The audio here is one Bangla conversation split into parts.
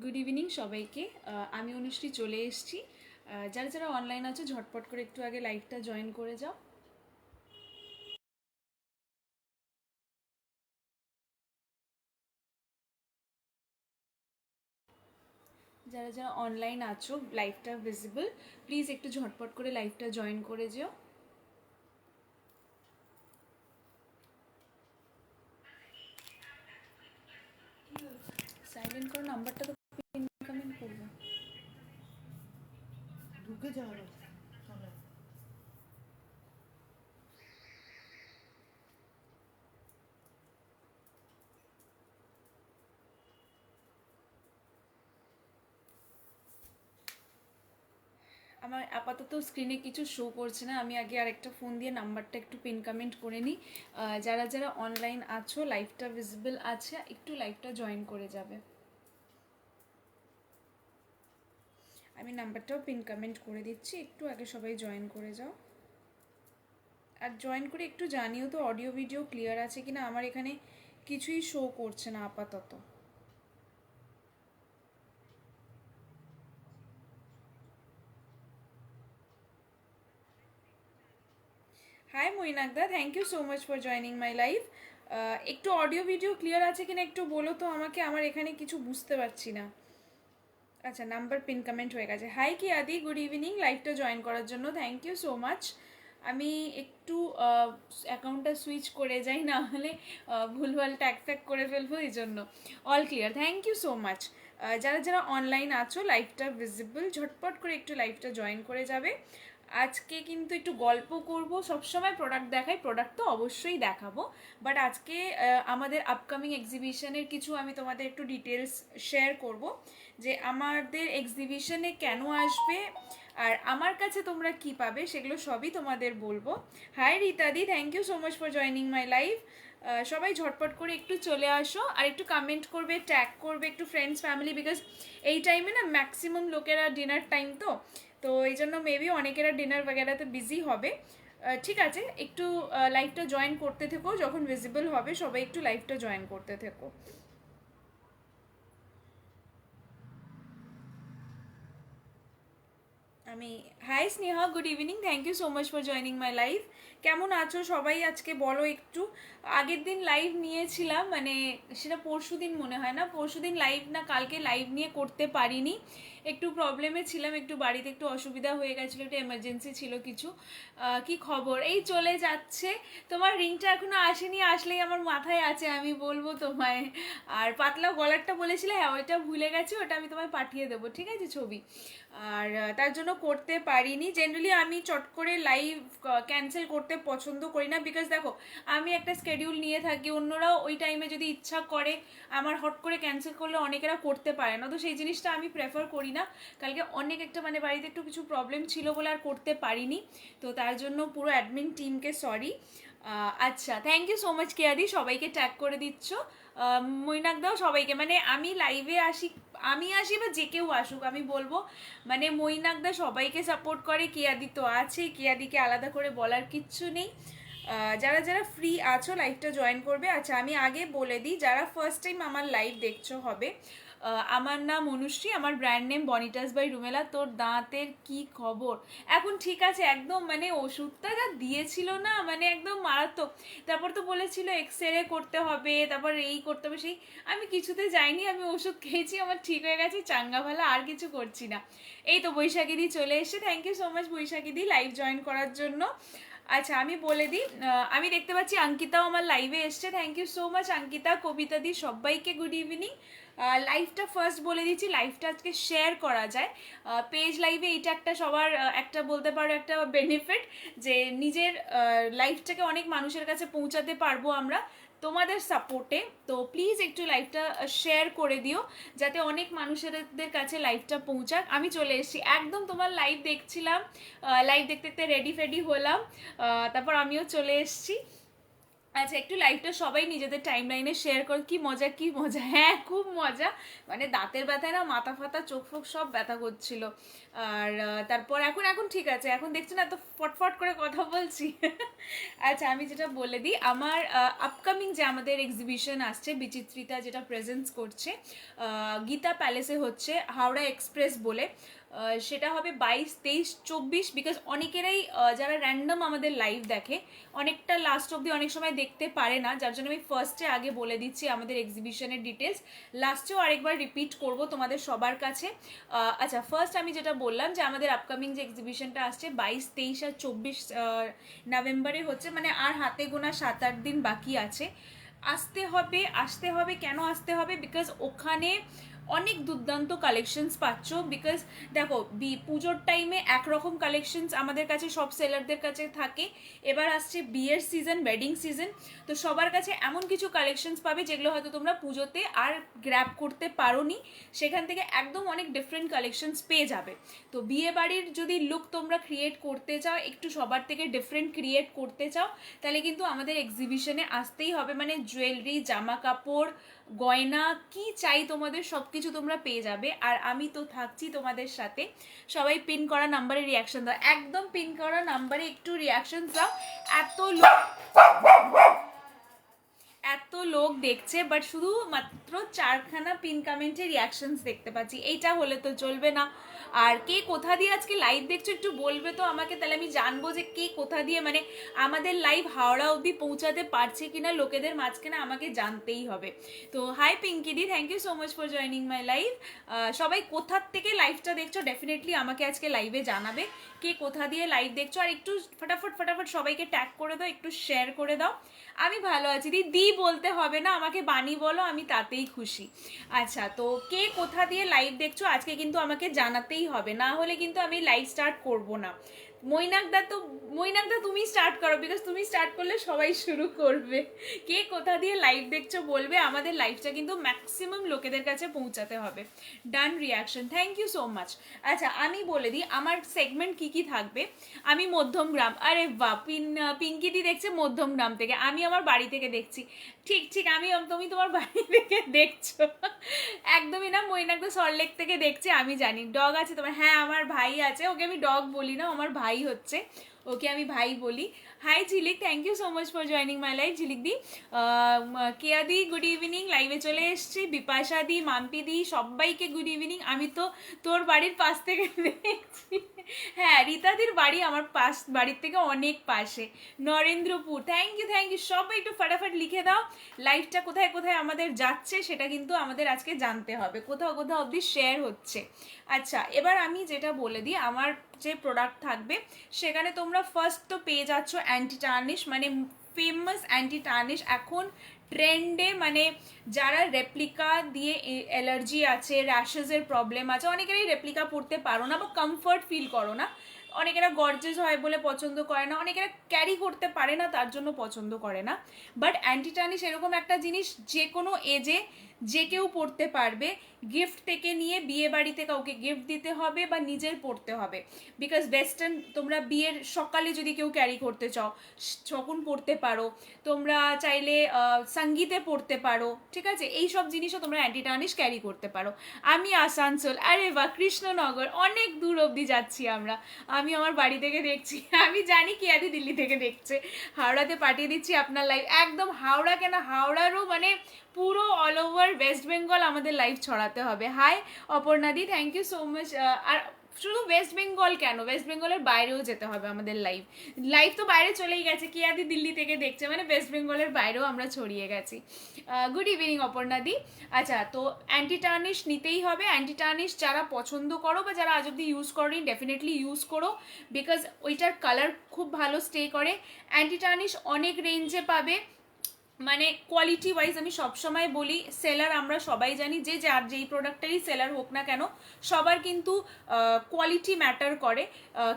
গুড ইভিনিং সবাইকে। আমি অনুশ্রী চলে এসেছি। যারা যারা অনলাইন আছো ঝটপট করে একটু আগে লাইভটা জয়েন করে যাও। যারা যারা অনলাইন আছো লাইভটা ভিজিবল, প্লিজ একটু ঝটপট করে লাইভটা জয়েন করে যেও। সাইলেন্ট করো, নাম্বারটা তো কমেন্ট করবো। ঢুকে যাওয়ার আমার আপাতত স্ক্রিনে কিছু শো করছে না, আমি আগে আরেকটা ফোন দিয়ে নাম্বারটা একটু পিন কমেন্ট করে নিই। যারা যারা অনলাইন আছো লাইভটা ভিজিবল আছে, একটু লাইভটা জয়েন করে যাবে। আমি নাম্বারটাও পিন কমেন্ট করে দিচ্ছি, একটু আগে সবাই জয়েন করে যাও। আর জয়েন করে একটু জানিও তো অডিও ভিডিও ক্লিয়ার আছে কিনা, আমার এখানে কিছুই শো করছে না আপাতত। হাই মৈনাকদা, thank you so much for joining my live. একটু অডিও ভিডিও ক্লিয়ার আছে কিনা একটু বলো তো আমাকে, আমার এখানে কিছু বুঝতে পারছি না। আচ্ছা, নাম্বার পিন কমেন্ট হয়ে গেছে। হাই কি আদি, গুড ইভিনিং। লাইভটা জয়েন করার জন্য থ্যাংক ইউ সো মাচ। আমি একটু অ্যাকাউন্টটা সুইচ করে যাই, না হলে ভুলভাল ট্যাগ ফ্যাগ করে ফেলবো, এই জন্য। All clear, thank you so much. যারা যারা অনলাইন আছো লাইভটা ভিজিবল, ঝটপট করে একটু লাইভটা জয়েন করে যাবে। আজকে কিন্তু একটু গল্প করব, সবসময় প্রোডাক্ট দেখাই, প্রোডাক্ট তো অবশ্যই দেখাবো, বাট আজকে আমাদের আপকামিং এক্সিবিশনের কিছু আমি তোমাদের একটু ডিটেলস শেয়ার করব, যে আমাদের এক্সিবিশনে কেন আসবে আর আমার কাছে তোমরা কি পাবে, সেগুলো সবই তোমাদের বলবো। হাই রীতাদি, thank you so much for joining my live. সবাই ঝটপট করে একটু চলে আসো, আর একটু কমেন্ট করবে, ট্যাগ করবে একটু ফ্রেন্ডস ফ্যামিলি, বিকজ এই টাইমে না ম্যাক্সিমাম লোকেরা ডিনার টাইম, তো তো এই জন্য মেবি অনেকেরা ডিনার বগেরাতে বিজি হবে। ঠিক আছে, একটু লাইভটা জয়েন করতে থেকো, যখন ভিজিবল হবে সবাই একটু লাইভটা জয়েন করতে থেকো। আমি hi Sneha, good evening, thank you so much for joining my live. কেমন আছো সবাই আজকে বলো একটু। আগের দিন লাইভ নিয়েছিলাম, মানে সেটা পরশু দিন মনে হয়, না পরশু দিন লাইভ না কালকে লাইভ নিয়ে করতে পারিনি, একটু প্রবলেমে ছিলাম, একটু বাড়িতে একটু অসুবিধা হয়ে গেছিলো, একটু এমার্জেন্সি ছিল কিছু। কি খবর? এই চলে যাচ্ছে। তোমার রিংটা এখনো আসেনি, আসলেই আমার মাথায় আছে, আমি বলবো তোমায়। আর পাতলা গলারটা বলেছিলে, হ্যাঁ ওইটা ভুলে গেছি, ওটা আমি তোমায় পাঠিয়ে দেবো, ঠিক আছে, ছবি। আর তার জন্য করতে পারিনি। জেনারেলি আমি চট করে লাইভ ক্যান্সেল করতে পছন্দ করি না, বিকজ দেখো আমি একটা স্কেডিউল নিয়ে থাকি, অন্যরাও ওই টাইমে যদি ইচ্ছা করে, আমার হট করে ক্যান্সেল করলে অনেকেরা করতে পারে না, তো সেই জিনিসটা আমি প্রেফার করি না। কালকে অনেক একটা মানে বাড়িতে একটু কিছু প্রবলেম ছিল বলে আর করতে পারিনি, তো তার জন্য পুরো অ্যাডমিন টিমকে সরি। আচ্ছা, থ্যাংক ইউ সো মাচ কেয়াদি, সবাইকে ট্যাগ করে দিচ্ছ। মৈনাক দাও সবাইকে, মানে আমি লাইভে আসি, আমি আসি বা যে কেউ আসুক, আমি বলবো মানে মৈনাকদা সবাইকে সাপোর্ট করে, কেয়াদি তো আছে, কেয়াদিকে আলাদা করে বলার কিচ্ছু নেই। যারা যারা ফ্রি আছো লাইভটা জয়েন করবে। আচ্ছা, আমি আগে বলে দিই, যারা ফার্স্ট টাইম আমার লাইভ দেখছো হবে, আমার নাম অনুশ্রী, আমার ব্র্যান্ড নেম বনিটাস বাই রুমেলা। তোর দাঁতের কি খবর? এখন ঠিক আছে একদম, মানে ওষুধটা যা দিয়েছিল না, মানে একদম মারাত্মক। তারপর তো বলেছিল এক্সরে করতে হবে, তারপর এই করতে হবে সেই, আমি কিছুতে যাইনি, আমি ওষুধ খেয়েছি, আমার ঠিক হয়ে গেছে, চাঙ্গা ভালা, আর কিছু করছি না। এই তো বৈশাখীদি চলে এসে, থ্যাংক ইউ সো মাচ বৈশাখীদি লাইভ জয়েন করার জন্য। আচ্ছা, আমি বলে দিই, আমি দেখতে পাচ্ছি অঙ্কিতাও আমার লাইভে এসছে, thank you so much Ankita, Kabita di, সবাইকে গুড ইভিনিং। লাইভটা ফার্স্ট বলে দিচ্ছি, লাইভটা আজকে শেয়ার করা যায় পেজ লাইভে, এইটা একটা সবার একটা বলতে পারো একটা বেনিফিট, যে নিজের লাইভটাকে অনেক মানুষের কাছে পৌঁছাতে পারবো আমরা তোমাদের সাপোর্টে। তো প্লিজ একটু লাইভটা শেয়ার করে দিও, যাতে অনেক মানুষেরদের কাছে লাইভটা পৌঁছাক। আমি চলে এসেছি একদম, তোমার লাইভ দেখছিলাম, লাইভ দেখতে দেখতে রেডি ফেডি হলাম, তারপর আমিও চলে এসেছি। আচ্ছা, একটু লাইভটা সবাই নিজেদের টাইম লাইনে শেয়ার কর। কি মজা, কি মজা, হ্যাঁ খুব মজা। মানে দাঁতের ব্যথায় না মাথা ফাতা চোখ ফোক সব ব্যথা করছিল। আর তারপর এখন এখন ঠিক আছে, এখন দেখছি না তো ফটফট করে কথা বলছি। আচ্ছা, আমি যেটা বলে দিই, আমার আপকামিং যে আমাদের এক্সিবিশন আসছে বিচিত্রিতা, যেটা প্রেজেন্স করছে গীতা প্যালেসে হচ্ছে, হাওড়া এক্সপ্রেস বলে। সেটা হবে 22, 23, 24, বিকজ অনেকেরাই যারা র্যান্ডম আমাদের লাইভ দেখে অনেকটা লাস্ট অবধি অনেক সময় দেখতে পারে না, যার জন্য আমি ফার্স্টে আগে বলে দিচ্ছি আমাদের এক্সিবিশনের ডিটেলস, লাস্টেও আরেকবার রিপিট করব তোমাদের সবার কাছে। আচ্ছা, ফার্স্ট আমি যেটা বললাম যে আমাদের আপকামিং যে এক্সিবিশনটা আসছে 22, 23 আর 24 নভেম্বরে হচ্ছে, মানে আর হাতে গোনা 7-8 দিন বাকি আছে। আসতে হবে কেন আসতে হবে, বিকজ ওখানে অনেক দুর্দান্ত কালেকশনস পাচ্ছ। বিকজ দেখো, পুজোর টাইমে একরকম কালেকশনস আমাদের কাছে সব সেলারদের কাছে থাকে, এবার আসছে বিয়ের সিজন, ওয়েডিং সিজন, তো সবার কাছে এমন কিছু কালেকশনস পাবে যেগুলো হয়তো তোমরা পুজোতে আর গ্র্যাব করতে পারোনি, সেখান থেকে একদম অনেক ডিফারেন্ট কালেকশনস পেয়ে যাবে। তো বিয়ে বাড়ির যদি লুক তোমরা ক্রিয়েট করতে চাও, একটু সবার থেকে ডিফারেন্ট ক্রিয়েট করতে চাও, তাহলে কিন্তু আমাদের এক্সিবিশনে আসতেই হবে। মানে জুয়েলারি, জামা কাপড়, গয়না, কি চাই তোমাদের সব কিছু তোমরা পেয়ে যাবে। আর আমি তো থাকছি তোমাদের সাথে। সবাই পিন করা নাম্বারে রিয়াকশন দাও, একদম পিন করা নাম্বারে একটু রিয়াকশন দাও। এত লোক দেখছে, বাট শুধুমাত্র 4খানা পিন কমেন্টে রিয়াকশনস দেখতে পাচ্ছি, এইটা হলে তো চলবে না। আর কে কোথা দিয়ে আজকে লাইভ দেখছো একটু বলবে তো আমাকে, তাহলে আমি জানবো যে কে কোথা দিয়ে, মানে আমাদের লাইভ হাওড়া অবধি পৌঁছাতে পারছে কিনা লোকেদের মাঝখানে, আমাকে জানতেই হবে। তো হাই পিঙ্কি দি, thank you so much for joining my live. সবাই কোথার থেকে লাইভটা দেখছো ডেফিনেটলি আমাকে আজকে লাইভে জানাবে, কে কোথা দিয়ে লাইভ দেখছো। আর একটু ফটাফট ফটাফট সবাইকে ট্যাগ করে দাও, একটু শেয়ার করে দাও। আমি ভালো আছি দি বলতে হবে না, আমাকে বানি বলো, আমি তাতেই খুশি। আচ্ছা, তো কে কোথা দিয়ে লাইভ দেখছো আজকে কিন্তু আমাকে জানাতেই হবে, না হলে কিন্তু আমি লাইভ স্টার্ট করব না। মৈনাকদা তুমি স্টার্ট করো, বিকজ তুমি স্টার্ট করলে সবাই শুরু করবে। কে কোথা দিয়ে লাইভ দেখছো বলবে, আমাদের লাইভটা কিন্তু ম্যাক্সিমাম লোকেদের কাছে পৌঁছাতে হবে। Done reaction, thank you so much. আচ্ছা, আমি বলে দিই আমার সেগমেন্ট কি কি থাকবে। আমি মধ্যমগ্রাম, আরে বাহ, পিঙ্কিদি দেখছে মধ্যমগ্রাম থেকে, আমি আমার বাড়ি থেকে দেখছি। ঠিক ঠিক, তুমি তোমার বাড়ি থেকে দেখছো, একদমই না। মৈনাক তো সল্টলেক থেকে দেখছে, আমি জানি। ডগ আছে তোমার? হ্যাঁ, আমার ভাই আছে, ওকে আমি ডগ বলি না, আমার ভাই হচ্ছে, ওকে আমি ভাই বলি। Hi Jhilik, thank you so much for joining my live. Jhilik দি, কেয়া দি গুড ইভিনিং, লাইভে চলে এসছি। বিপাশা দি, মাম্পি দি, সবাইকে গুড ইভিনিং। আমি তো তোর বাড়ির পাশ থেকে দেখছি। হ্যাঁ, রীতাদির বাড়ি আমার বাড়ির থেকে অনেক পাশে, নরেন্দ্রপুর। থ্যাংক ইউ সবাই একটু ফটাফট লিখে দাও লাইভটা কোথায় কোথায় আমাদের যাচ্ছে, সেটা কিন্তু আমাদের আজকে জানতে হবে, কোথাও কোথাও অবধি শেয়ার হচ্ছে। আচ্ছা, এবার আমি যেটা বলে দিই, আমার যে প্রোডাক্ট থাকবে সেখানে তোমরা ফার্স্ট তো পেয়ে যাচ্ছ অ্যান্টি টার্নিশ, মানে ফেমাস অ্যান্টি টার্নিশ এখন ট্রেন্ডে। মানে যারা রেপ্লিকা দিয়ে অ্যালার্জি আছে, র্যাশেসের প্রবলেম আছে, অনেকেরই রেপ্লিকা পরতে পারো না বা কমফর্ট ফিল করো না, অনেকেরা গর্জেস হয় বলে পছন্দ করে না, অনেকেরা ক্যারি করতে পারে না তার জন্য পছন্দ করে না। বাট অ্যান্টি টার্নিশ এরকম একটা জিনিস যে কোনো এজে যে কেউ পড়তে পারবে, গিফট থেকে নিয়ে বিয়ে বাড়িতে কাউকে গিফট দিতে হবে বা নিজের পড়তে হবে। বিকজ ওয়েস্টার্ন তোমরা বিয়ের সকালে যদি কেউ ক্যারি করতে চাও তখন পড়তে পারো, তোমরা চাইলে সঙ্গীতে পড়তে পারো, ঠিক আছে, এই সব জিনিসও তোমরা অ্যান্টি টার্নিশ ক্যারি করতে পারো। আমি আসানসোল, আরে বা কৃষ্ণনগর, অনেক দূর অবধি যাচ্ছি আমরা। আমি আমার বাড়ি থেকে দেখছি, আমি জানি কি আদি দিল্লি থেকে দেখছে। হাওড়াতে পাঠিয়ে দিচ্ছি আপনার লাইভ, একদম হাওড়া কেন, হাওড়ারও মানে পুরো অল ওভার ওয়েস্ট বেঙ্গল আমাদের লাইভ ছড়াতে হবে। হাই অপর্ণাদি, থ্যাংক ইউ সো মাচ। আর শুধু ওয়েস্ট বেঙ্গল কেন, ওয়েস্ট বেঙ্গলের বাইরেও যেতে হবে আমাদের লাইভ তো বাইরে চলেই গেছে, কি আদি দিল্লি থেকে দেখছে, মানে ওয়েস্ট বেঙ্গলের বাইরেও আমরা ছড়িয়ে গেছি। গুড ইভিনিং অপর্ণাদি। আচ্ছা, তো অ্যান্টি টার্নিশ নিতেই হবে। অ্যান্টি টার্নিশ যারা পছন্দ করো বা যারা আজ অব্দি ইউজ করোনি ডেফিনেটলি ইউজ করো, বিকজ ওইটার কালার খুব ভালো স্টে করে। অ্যান্টি টার্নিশ অনেক রেঞ্জে পাবে, মানে কোয়ালিটি ওয়াইজ আমি সবসময় বলি, সেলার আমরা সবাই জানি, যে যার যেই প্রোডাক্টেরই সেলার হোক না কেন সবার কিন্তু কোয়ালিটি ম্যাটার করে।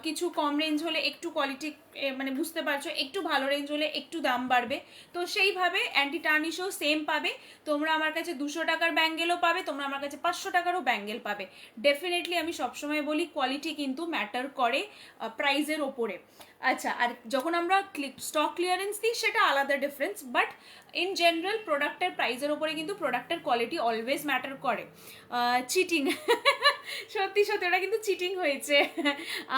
কিছু কম রেঞ্জ হলে একটু কোয়ালিটি মানে বুঝতে পারছো, একটু ভালো রেঞ্জ হলে একটু দাম বাড়বে। তো সেইভাবে অ্যান্টি টার্নিশও সেম পাবে। তোমরা আমার কাছে 200 টাকার ব্যাঙ্গেলও পাবে, তোমরা আমার কাছে 500 টাকারও ব্যাঙ্গেল পাবে। ডেফিনেটলি আমি সবসময় বলি কোয়ালিটি কিন্তু ম্যাটার করে প্রাইজের ওপরে। আচ্ছা, আর যখন আমরা স্টক ক্লিয়ারেন্স দিই সেটা আলাদা ডিফারেন্স, বাট ইন জেনারেল প্রোডাক্টের প্রাইসের ওপরে কিন্তু প্রোডাক্টের কোয়ালিটি অলওয়েজ ম্যাটার করে। চিটিং সত্যি সত্যি ওটা কিন্তু চিটিং হয়েছে।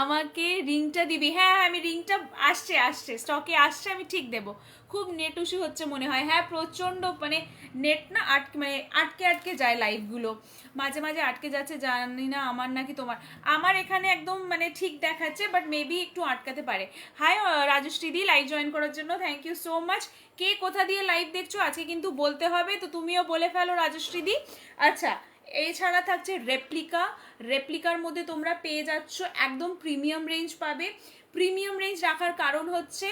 আমাকে রিংটা দিবি? হ্যাঁ, আমি রিংটা আসছে স্টকে আসছে, আমি ঠিক দেবো। খুব নেট ইস্যু হচ্ছে মনে হয়। হ্যাঁ, প্রচণ্ড মানে নেট না মানে আটকে যায় লাইভগুলো, মাঝে মাঝে আটকে যাচ্ছে। জানি না আমার নাকি তোমার, আমার এখানে একদম মানে ঠিক দেখাচ্ছে, বাট মেবি একটু আটকাতে পারে। হাই রাজশ্রী দি, লাইভ জয়েন করার জন্য থ্যাংক ইউ সো মাচ। কে কোথা দিয়ে লাইভ দেখছো আজকে কিন্তু বলতে হবে, তো তুমিও বলে ফেলো রাজশ্রী দি। আচ্ছা, এছাড়া থাকছে রেপ্লিকার মধ্যে তোমরা পেয়ে যাচ্ছ একদম প্রিমিয়াম রেঞ্জ পাবে। প্রিমিয়াম রেঞ্জ রাখার কারণ হচ্ছে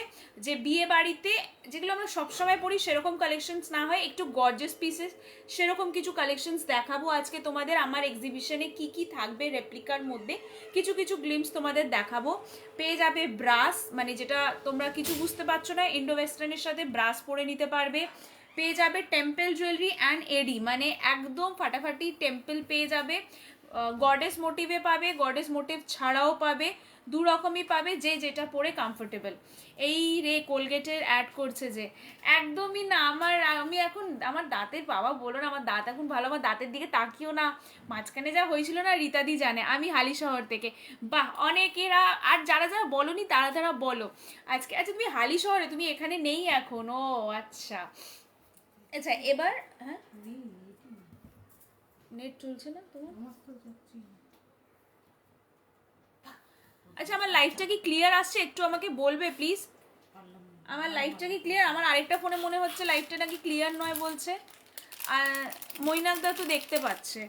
যে বিয়ে বাড়িতে যেগুলো আমরা সবসময় পড়ি সেরকম কালেকশনস না হয়, একটু গর্জিয়াস পিসেস সেরকম কিছু কালেকশনস দেখাবো আজকে তোমাদের। আমার এক্সিবিশনে কি কি থাকবে রেপ্লিকার মধ্যে কিছু কিছু গ্লিমস তোমাদের দেখাবো। পেয়ে যাবে ব্রাস, মানে যেটা তোমরা কিছু বুঝতে পারছো না, ইন্ডো ওয়েস্টার্নের সাথে ব্রাস পরে নিতে পারবে। পেয়ে যাবে টেম্পল জুয়েলারি অ্যান্ড এডি, মানে একদম ফাটাফাটি টেম্পল পেয়ে যাবে। গডেস মোটিভে পাবে, গডেস মোটিভ ছাড়াও পাবে, দু রকমই পাবে, যে যেটা পরে কমফোর্টেবল। এই রে কোলগেটের অ্যাড করছে যে, একদমই না। আমি এখন আমার দাঁতের বাবা বলো না, আমার দাঁত এখন ভালো, আমার দাঁতের দিকে তাকিও না। মাঝখানে যা হয়েছিল না, রীতাদি জানে। আমি হালি শহর থেকে, বাহ অনেকেরা, আর যারা যারা বলনি তারা বলো আজকে। আচ্ছা, তুমি হালি শহরে, তুমি এখানে নেই এখন? ও আচ্ছা আচ্ছা, এবার হ্যাঁ নেট চলছে না তোমার? আচ্ছা, আমার লাইভটা কি ক্লিয়ার আসছে? একটু আমাকে বলবে প্লিজ, আমার লাইভটা কি ক্লিয়ার? আমার আরেকটা ফোনে মনে হচ্ছে লাইভটা নাকি ক্লিয়ার নয় বলছে, আর মৈনাকদা তো দেখতে পাচ্ছে।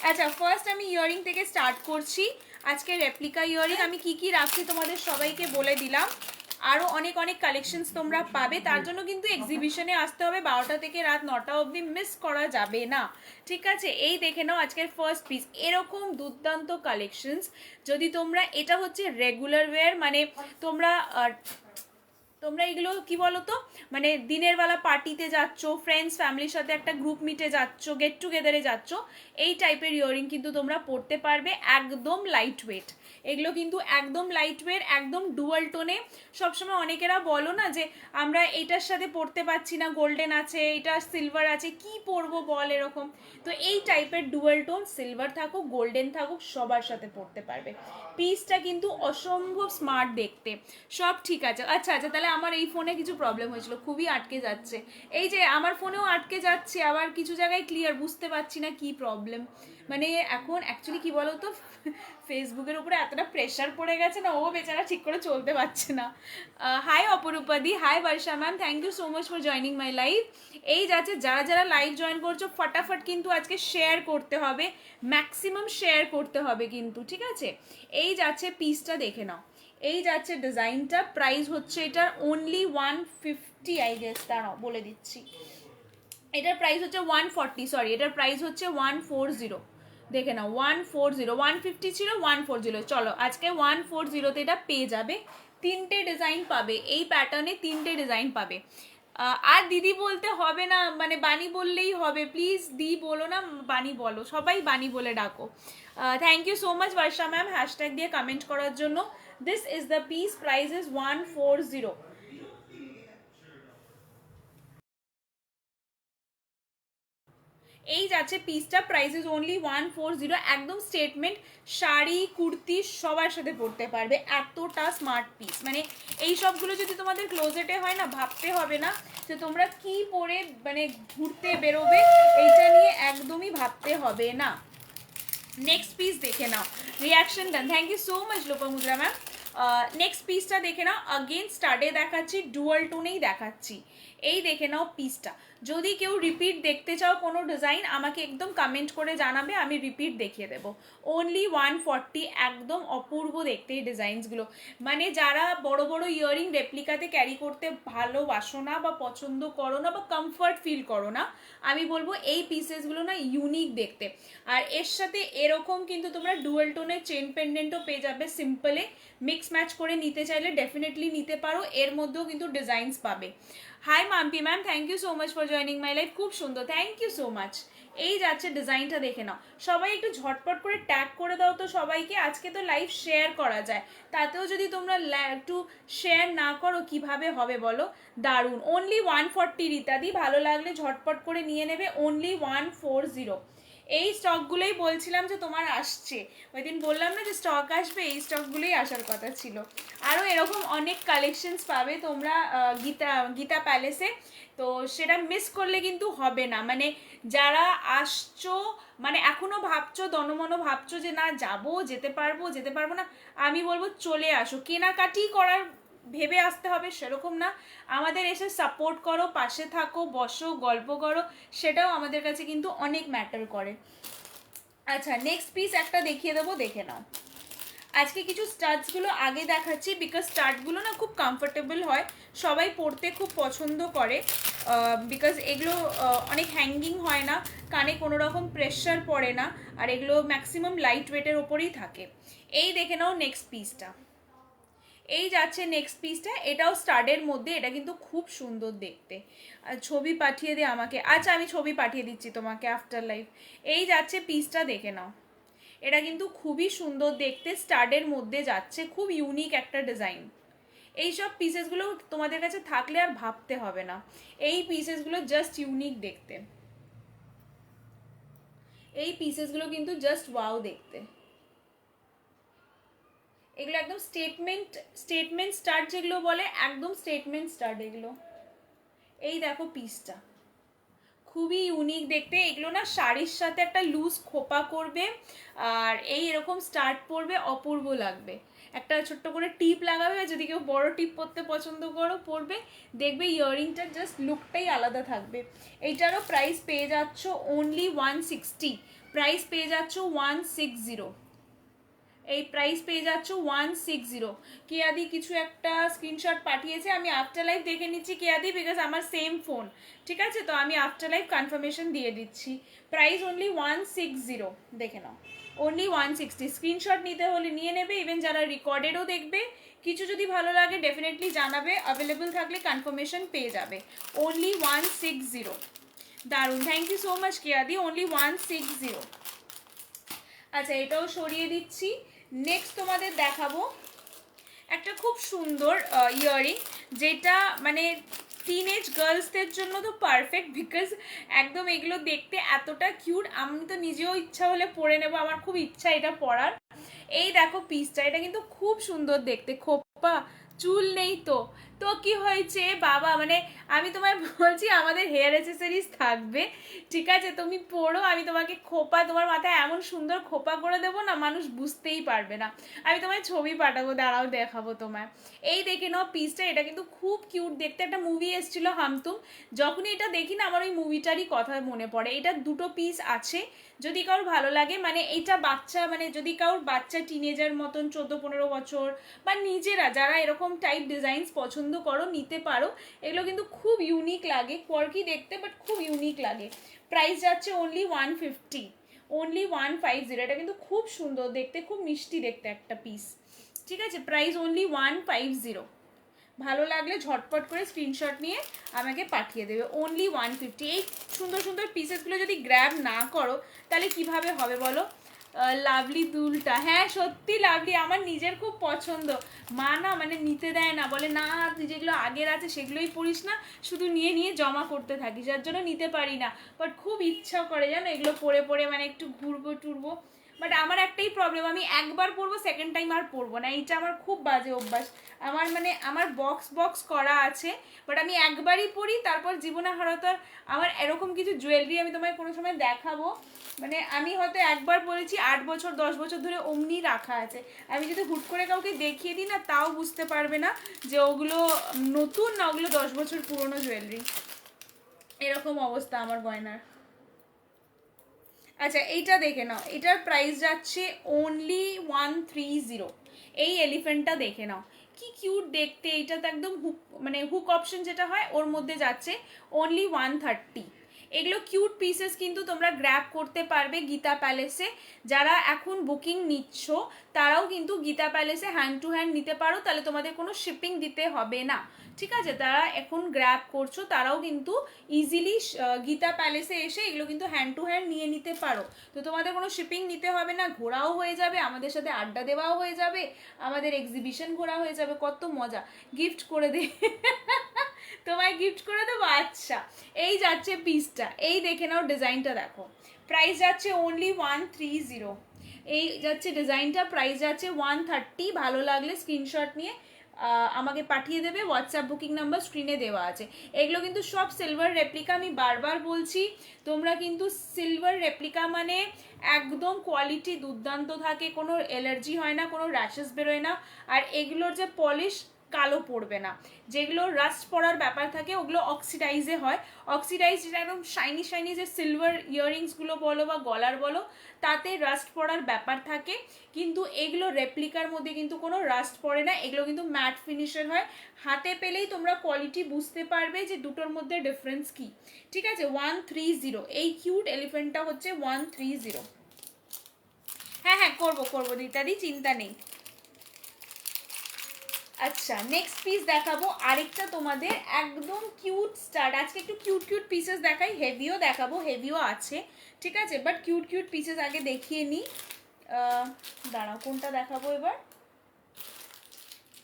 আচ্ছা, ফার্স্ট আমি ইয়ারিং থেকে স্টার্ট করছি। আজকে রেপ্লিকা ইয়ারিং আমি কি কি রাখছি তোমাদের সবাইকে বলে দিলাম। আরও অনেক অনেক কালেকশনস তোমরা পাবে, তার জন্য কিন্তু এক্সিবিশনে আসতে হবে 12টা থেকে রাত 9টা অবধি, মিস করা যাবে না, ঠিক আছে? এই দেখে নাও আজকের ফার্স্ট পিস, এরকম দুর্দান্ত কালেকশনস। যদি তোমরা, এটা হচ্ছে রেগুলার ওয়্যার, মানে তোমরা এগুলো কি বলো তো, মানে দিনের বেলা পার্টিতে যাচ্ছ, ফ্রেন্ডস ফ্যামিলির সাথে একটা গ্রুপ মিটে যাচ্ছ, গেট টুগেদারে যাচ্ছ, এই টাইপের ইয়ারিং কিন্তু তোমরা পরতে পারবে। একদম লাইট ওয়েট, এগুলো কিন্তু একদম লাইট ওয়েট, একদম ডুয়াল টোনে। সবসময় অনেকেরা বলো না যে আমরা এইটার সাথে পরতে পারছি না, গোল্ডেন আছে, এটা সিলভার আছে, কি পরবো বল, এরকম। তো এই টাইপের ডুয়াল টোন, সিলভার থাকুক গোল্ডেন থাকুক, সবার সাথে পরতে পারবে। পিসটা কিন্তু অসম্ভব স্মার্ট দেখতে, সব ঠিক আছে। আচ্ছা আচ্ছা, তাহলে আমার এই ফোনে কিছু প্রবলেম হয়েছিল, খুবই আটকে যাচ্ছে। এই যে আমার ফোনেও আটকে যাচ্ছে, আবার কিছু জায়গায় ক্লিয়ার, বুঝতে পারছি না কি প্রবলেম। মানে এখন অ্যাকচুয়ালি কি বলো তো, ফেসবুকের উপরে এতটা প্রেশার পড়ে গেছে না, ও বেচারা ঠিক করে চলতে পারছে না। হাই অপরূপাদি, hi Barsha ma'am, thank you so much for joining my live. এই যাচ্ছে, যারা যারা লাইভ জয়েন করছো ফটাফট কিন্তু আজকে শেয়ার করতে হবে, ম্যাক্সিমাম শেয়ার করতে হবে কিন্তু, ঠিক আছে? এই যাচ্ছে পিসটা, দেখে নাও। এই যাচ্ছে ডিজাইনটা, প্রাইস হচ্ছে এটার অনলি 150 আই গেস, দাঁড়াও বলে দিচ্ছি। এটার প্রাইস হচ্ছে 140, সরি, এটার প্রাইস হচ্ছে 140, দেখে নাও 140, 150 ছিল 140, চলো আজকে 140তে এটা পেয়ে যাবে। 3টে ডিজাইন পাবে এই প্যাটার্নে, 3টে ডিজাইন পাবে। আর দিদি বলতে হবে না, মানে বানি বললেই হবে, প্লিজ দি বলো না, বানি বলো, সবাই বানি বলে ডাকো। Thank you so much Barsha ma'am hashtag দিয়ে কমেন্ট করার জন্য। This is the piece, price is 140। এই যাচ্ছে পিসটা, প্রাইস ইজ অনলি 140। একদম স্টেটমেন্ট, শাড়ি কুর্তি সবার সাথে পরতে পারবে, এতটা স্মার্ট পিস। মানে এই সবগুলো যদি তোমাদের ক্লোজেটে হয় না, ভাবতে হবে না যে তোমরা কি পরে মানে ঘুরতে বেরোবে, এইটা নিয়ে একদমই ভাবতে হবে না। নেক্সট পিস দেখে নাও, reaction done, thank you so much Lopamudra ma'am. Next পিসটা দেখে নাও, अगेन স্টাডে দেখাচ্ছি, ডুয়াল টোনেই দেখাচ্ছি। এই দেখে নাও পিসটা। যদি কেউ রিপিট দেখতে চাও কোনো ডিজাইন, আমাকে একদম কমেন্ট করে জানাবে, আমি রিপিট দেখিয়ে দেবো। অনলি 140, একদম অপূর্ব দেখতে এই ডিজাইনসগুলো। মানে যারা বড় বড় ইয়াররিং রেপ্লিকাতে ক্যারি করতে ভালোবাসো না বা পছন্দ করো না বা কমফর্ট ফিল করো না, আমি বলবো এই পিসেসগুলো না ইউনিক দেখতে। আর এর সাথে এরকম কিন্তু তোমরা ডুয়েল টোনের চেন পেন্ডেন্টও পেয়ে যাবে সিম্পলে। মিক্স ম্যাচ করে নিতে চাইলে ডেফিনেটলি নিতে পারো, এর মধ্যেও কিন্তু ডিজাইনস পাবে। Hi Mampi ma'am, thank you so much for joining my life, খুব সুন্দর, থ্যাংক ইউ সো মাচ। এই যাচ্ছে ডিজাইনটা, দেখে নাও। সবাই একটু ঝটপট করে ট্যাগ করে দাও তো সবাইকে, আজকে তো লাইভ শেয়ার করা যায়, তাতেও যদি তোমরা একটু শেয়ার না করো কিভাবে হবে বলো। দারুণ, অনলি 140 রীতাদি, ভালো লাগলে ঝটপট করে নিয়ে নেবে, অনলি 140। এই স্টকগুলোই বলছিলাম যে তোমার আসছে, ওই দিন বললাম না যে স্টক আসবে, এই স্টকগুলোই আসার কথা ছিল। আরও এরকম অনেক কালেকশনস পাবে তোমরা গীতা প্যালেসে, তো সেটা মিস করলে কিন্তু হবে না। মানে যারা আসছো, মানে এখনো ভাবছো, দনমনো ভাবছো যে না যাবো, যেতে পারবো না, আমি বলবো চলে আসো। কেনাকাটি করার ভেবে আসতে হবে সেরকম না, আমাদের এসে সাপোর্ট করো, পাশে থাকো, বসো, গল্প করো, সেটাও আমাদের কাছে কিন্তু অনেক ম্যাটার করে। আচ্ছা, নেক্সট পিস একটা দেখিয়ে দেবো, দেখে নাও। আজকে কিছু স্টাডসগুলো আগে দেখাচ্ছি, বিকজ স্টাডগুলো না খুব কমফোর্টেবল হয়, সবাই পরতে খুব পছন্দ করে, বিকজ এগুলো অনেক হ্যাঙ্গিং হয় না, কানে কোনো রকম প্রেশার পড়ে না, আর এগুলো ম্যাক্সিমাম লাইট ওয়েটের ওপরেই থাকে। এই দেখে নাও নেক্সট পিসটা, এই যাচ্ছে নেক্সট পিসটা, এটাও স্টাডের মধ্যে, এটা কিন্তু খুব সুন্দর দেখতে। ছবি পাঠিয়ে দে আমাকে, আচ্ছা আমি ছবি পাঠিয়ে দিচ্ছি তোমাকে আফটার লাইভ। এই যাচ্ছে পিসটা, দেখে নাও। এটা কিন্তু খুবই সুন্দর দেখতে, স্টাডের মধ্যে যাচ্ছে, খুব ইউনিক একটা ডিজাইন। এইসব পিসেসগুলো তোমাদের কাছে থাকলে আর ভাবতে হবে না, এই পিসেসগুলো জাস্ট ইউনিক দেখতে, এই পিসেসগুলো কিন্তু জাস্ট ওয়াও দেখতে। এগুলো একদম স্টেটমেন্ট স্টার্ট যেগুলো বলে, একদম স্টেটমেন্ট স্টার্ট এগুলো। এই দেখো পিসটা, খুবই ইউনিক দেখতে। এগুলো না শাড়ির সাথে একটা লুজ খোপা করবে, আর এই এরকম স্টার্ট পরবে, অপূর্ব লাগবে। একটা ছোট্ট করে টিপ লাগাবে, যদি কেউ বড় টিপ পরতে পছন্দ করো পরবে, দেখবে ইয়াররিংটার জাস্ট লুকটাই আলাদা থাকবে। এইটারও প্রাইস পেয়ে যাচ্ছ অনলি 160, প্রাইস পেয়ে যাচ্ছ 160, এই প্রাইস পেয়ে যাচ্ছ 160। কেয়াদি কিছু একটা স্ক্রিনশট পাঠিয়েছে, আমি আফটার লাইভ দেখে নিচ্ছি কেয়াদি, বিকজ আমার সেম ফোন, ঠিক আছে, তো আমি আফটার লাইভ কনফার্মেশন দিয়ে দিচ্ছি। প্রাইস অনলি 160, দেখে নাও, অনলি 160। স্ক্রিনশট নিতে হলে নিয়ে নেবে, ইভেন যারা রেকর্ডেডও দেখবে, কিছু যদি ভালো লাগে ডেফিনেটলি জানাবে, অ্যাভেলেবল থাকলে কনফার্মেশন পেয়ে যাবে। অনলি 160, দারুণ, থ্যাংক ইউ সো মাচ কেয়াদি, অনলি 160। আচ্ছা, এটাও সরিয়ে দিচ্ছি। নেক্সট তোমাদের দেখাবো একটা খুব সুন্দর ইয়াররিং, যেটা মানে টিনেজ গার্লসদের জন্য তো পারফেক্ট, বিকজ একদম এগুলো দেখতে এতটা কিউট, আমি তো নিজেও ইচ্ছা হলে পরে নেবো, আমার খুব ইচ্ছা এটা পরার। এই দেখো পিসটা, এটা কিন্তু খুব সুন্দর দেখতে। খোপা চুল নেই তো, তো কি হয়েছে বাবা, মানে আমি তোমায় বলছি আমাদের হেয়ার অ্যাক্সেসরিজ থাকবে, ঠিক আছে, তুমি পড়ো, আমি তোমাকে খোপা, তোমার মাথায় এমন সুন্দর খোপা করে দেবো না, মানুষ বুঝতেই পারবে না। আমি তোমায় ছবি পাঠাবো, দাঁড়াও দেখাবো তোমায়। এই দেখে নাও পিসটা, এটা কিন্তু খুব কিউট দেখতে। একটা মুভি এসেছিল হামতুম, যখনই এটা দেখি না আমার ওই মুভিটারই কথা মনে পড়ে। এটা দুটো পিস আছে, যদি কারোর ভালো লাগে, মানে এইটা বাচ্চা, মানে যদি কারোর বাচ্চা টিনেজার মতন 14-15 বছর, বা নিজেরা যারা এরকম টাইপ ডিজাইনস পছন্দ করো, নিতে পারো। এগুলো কিন্তু খুব ইউনিক লাগে, কোয়ার্কি দেখতে, বাট খুব ইউনিক লাগে। প্রাইস যাচ্ছে অনলি 150, অনলি 150। এটা কিন্তু খুব সুন্দর দেখতে, খুব মিষ্টি দেখতে একটা পিস, ঠিক আছে, প্রাইস অনলি 150। ভালো লাগলে ঝটপট করে স্ক্রিনশট নিয়ে আমাকে পাঠিয়ে দেবে, অনলি 150। এই সুন্দর সুন্দর পিসেসগুলো যদি গ্র্যাব না করো তাহলে কিভাবে হবে বলো। লাভলি দুলটা, হ্যাঁ সত্যি লাভলি, আমার নিজের খুব পছন্দ। মা না মানে নিতে দেয় না, বলে না তুই যেগুলো আগের আছে সেগুলোই পড়িস না, শুধু নিয়ে নিয়ে জমা করতে থাকিস, যার জন্য নিতে পারি না। বাট খুব ইচ্ছা করে জানো এগুলো পরে পরে মানে একটু ঘুরবো টুরবো, বাট আমার একটাই প্রবলেম, আমি একবার পরবো, সেকেন্ড টাইম আর পরবো না, এইটা আমার খুব বাজে অভ্যাস। আমার মানে আমার বক্স করা আছে, বাট আমি একবারই পরি, তারপর জীবনে হয়তো আমার এরকম কিছু জুয়েলারি আমি তোমায় কোনো সময় দেখাবো, মানে আমি হয়তো একবার পরেছি, 8 বছর 10 বছর ধরে অমনি রাখা আছে। আমি যদি হুট করে কাউকে দেখিয়ে দিই না, তাও বুঝতে পারবে না যে ওগুলো নতুন না, ওগুলো 10 বছর পুরনো জুয়েলারি, এরকম অবস্থা আমার গয়নার। আচ্ছা এইটা দেখে নাও, এটার প্রাইস যাচ্ছে অনলি 130। এই এলিফ্যান্টটা দেখে নাও, কি কিউট দেখতে, এইটা তো একদম হুক, মানে হুক অপশন যেটা হয় ওর মধ্যে যাচ্ছে অনলি 130। এগুলো কিউট পিসেস, কিন্তু তোমরা গ্র্যাব করতে পারবে গীতা প্যালেসে। যারা এখন বুকিং নিচ্ছ তারাও কিন্তু গীতা প্যালেসে হ্যান্ড টু হ্যান্ড নিতে পারো, তাহলে তোমাদের কোনো শিপিং দিতে হবে না, ঠিক আছে? তারা এখন গ্র্যাব করছো তারাও কিন্তু ইজিলি গীতা প্যালেসে এসে এগুলো কিন্তু হ্যান্ড টু হ্যান্ড নিয়ে নিতে পারো। তো তোমাদের কোনো শিপিং নিতে হবে না, ঘোরাও হয়ে যাবে, আমাদের সাথে আড্ডা দেওয়াও হয়ে যাবে, আমাদের এক্সিবিশন ঘোরা হয়ে যাবে, কত মজা। গিফট করে দে তোমায় গিফট করে দেবো। আচ্ছা এই যাচ্ছে পিসটা, এই দেখে নাও, ডিজাইনটা দেখো, প্রাইস যাচ্ছে অনলি 130। এই যাচ্ছে ডিজাইনটা, প্রাইস যাচ্ছে 130। ভালো লাগলে স্ক্রিনশট নিয়ে আমাকে পাঠিয়ে দেবে, হোয়াটসঅ্যাপ বুকিং নাম্বার স্ক্রিনে দেওয়া আছে। এগুলো কিন্তু সব সিলভার রেপ্লিকা, আমি বারবার বলছি, তোমরা কিন্তু সিলভার রেপ্লিকা মানে একদম কোয়ালিটি দুর্দান্ত থাকে, কোনো অ্যালার্জি হয় না, কোনো র্যাশেস বেরোয় না, আর এগুলোর যে পলিশ কালো পড়বে না। যেগুলো রাস্ট পড়ার ব্যাপার থাকে ওগুলো অক্সিডাইজে হয়, অক্সিডাইজ যেটা একদম শাইনি শাইনি যে সিলভার ইয়াররিংসগুলো বলো বা গলার বলো, তাতে রাস্ট পড়ার ব্যাপার থাকে, কিন্তু এগুলো রেপ্লিকার মধ্যে কিন্তু কোনো রাস্ট পড়ে না, এগুলো কিন্তু ম্যাট ফিনিশের হয়। হাতে পেলেই তোমরা কোয়ালিটি বুঝতে পারবে যে দুটোর মধ্যে ডিফারেন্স কি, ঠিক আছে? 130, এই কিউট এলিফ্যান্টটা হচ্ছে 130। হ্যাঁ হ্যাঁ করবো করবো দিতাদি, চিন্তা নেই। আচ্ছা নেক্সট পিস দেখাবো আরেকটা তোমাদের একদম কিউট স্টার্ট, আজকে একটু কিউট কিউট পিসেস দেখাই, হেভিও দেখাবো, হেভিও আছে, ঠিক আছে? বাট কিউট কিউট পিসেস আগে দেখিয়ে নিই। দাঁড়াও কোনটা দেখাবো এবার,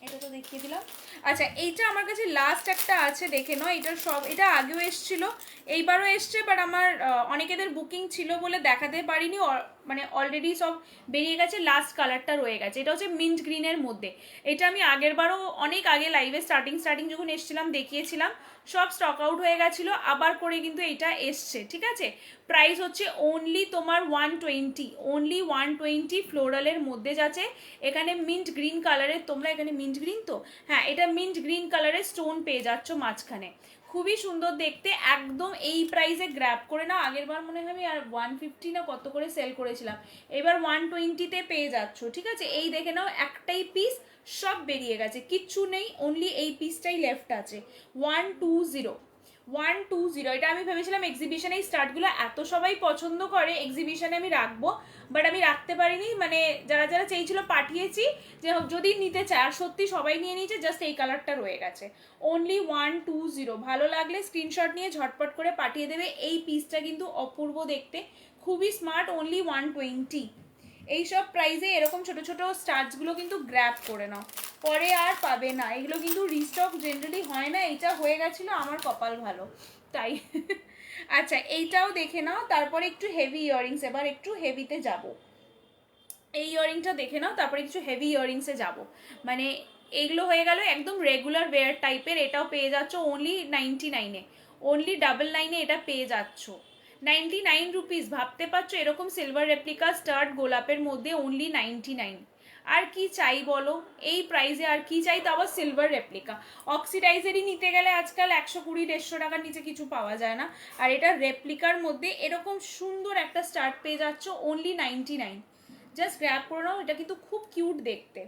এটা তো দেখিয়ে দিলাম। আচ্ছা এইটা আমার কাছে লাস্ট একটা আছে, দেখে নাও, এটা সব, এটা আগেও এসছিল, এইবারও এসছে, বাট আমার অনেকেদের বুকিং ছিল বলে দেখাতে পারিনি, মানে অলরেডি সব বেরিয়ে গেছে, লাস্ট কালারটা রয়ে গেছে। এটা হচ্ছে মিন্ট গ্রিনের মধ্যে, এটা আমি আগের বারও অনেক আগে লাইভে স্টার্টিং যখন এসেছিলাম দেখিয়েছিলাম, সব স্টক আউট হয়ে গেছিলো, আবার করে কিন্তু এটা এসছে, ঠিক আছে? প্রাইস হচ্ছে অনলি তোমার 120, অনলি 120 ফ্লোরালের মধ্যে যাচ্ছে। এখানে মিন্ট গ্রিন কালারের, তোমরা এখানে মিন্ট গ্রিন তো, হ্যাঁ এটা মিন্ট গ্রিন কালারের স্টোন পেয়ে যাচ্ছ মাঝখানে, খুবই সুন্দর দেখতে, একদম এই প্রাইসে গ্র্যাব করে নাও। আগের বার মনে হয় আমি আর 150 না কত করে সেল করেছিলাম, এবার 120-তে পেয়ে যাচ্ছ, ঠিক আছে? এই দেখে নাও, একটাই পিস, সব বেরিয়ে গেছে, কিচ্ছু নেই, অনলি এই পিসটাই লেফট আছে। 120, এটা আমি ভেবেছিলাম এক্সিবিশনে এই স্টার্টগুলো এত সবাই পছন্দ করে, এক্সিবিশনে আমি রাখবো, বাট আমি রাখতে পারিনি, মানে যারা যারা চেয়েছিল পাঠিয়েছি, যে যদি নিতে চায়, আর সত্যি সবাই নিয়ে নিয়েছে, জাস্ট এই কালারটা রয়ে গেছে। অনলি 120, ভালো লাগলে স্ক্রিনশট নিয়ে ঝটপট করে পাঠিয়ে দেবে। এই পিসটা কিন্তু অপূর্ব দেখতে, খুবই স্মার্ট, অনলি 120। এইসব প্রাইসে এরকম ছোট ছোট স্টার্টসগুলো কিন্তু গ্র্যাব করে নাও, পরে আর পাবে না, এগুলো কিন্তু রিস্টক জেনারেলি হয় না, এইটা হয়ে গেছিলো, আমার কপাল ভালো তাই আচ্ছা এইটাও দেখে নাও, তারপরে একটু হেভি ইয়াররিংস, এবার একটু হেভিতে যাব, এই ইয়াররিংটা দেখে নাও, তারপরে কিছু হেভি ইয়াররিংসে যাব, মানে এইগুলো হয়ে গেল একদম রেগুলার ওয়্যার টাইপের। এটাও পেয়ে যাচ্ছ অনলি 99-এ, অনলি 99-এ এটা পেয়ে যাচ্ছ, 99 রুপিস। ভাবতে পারছো এরকম সিলভার রেপ্লিকা স্টার্ট গোলাপের মধ্যে অনলি 99। আর কি চাই বলো এই প্রাইসে, আর কি চাই? তো আবার সিলভার রেপ্লিকা, অক্সিডাইজারই নিতে গেলে আজকাল 120-150 টাকার নিচে কিছু পাওয়া যায় না, আর এটা রেপ্লিকার মধ্যে এরকম সুন্দর একটা স্টার্ট পেয়ে যাচ্ছ অনলি 99। জাস্ট গ্র্যাব করে নাও, এটা কিন্তু খুব কিউট দেখতে।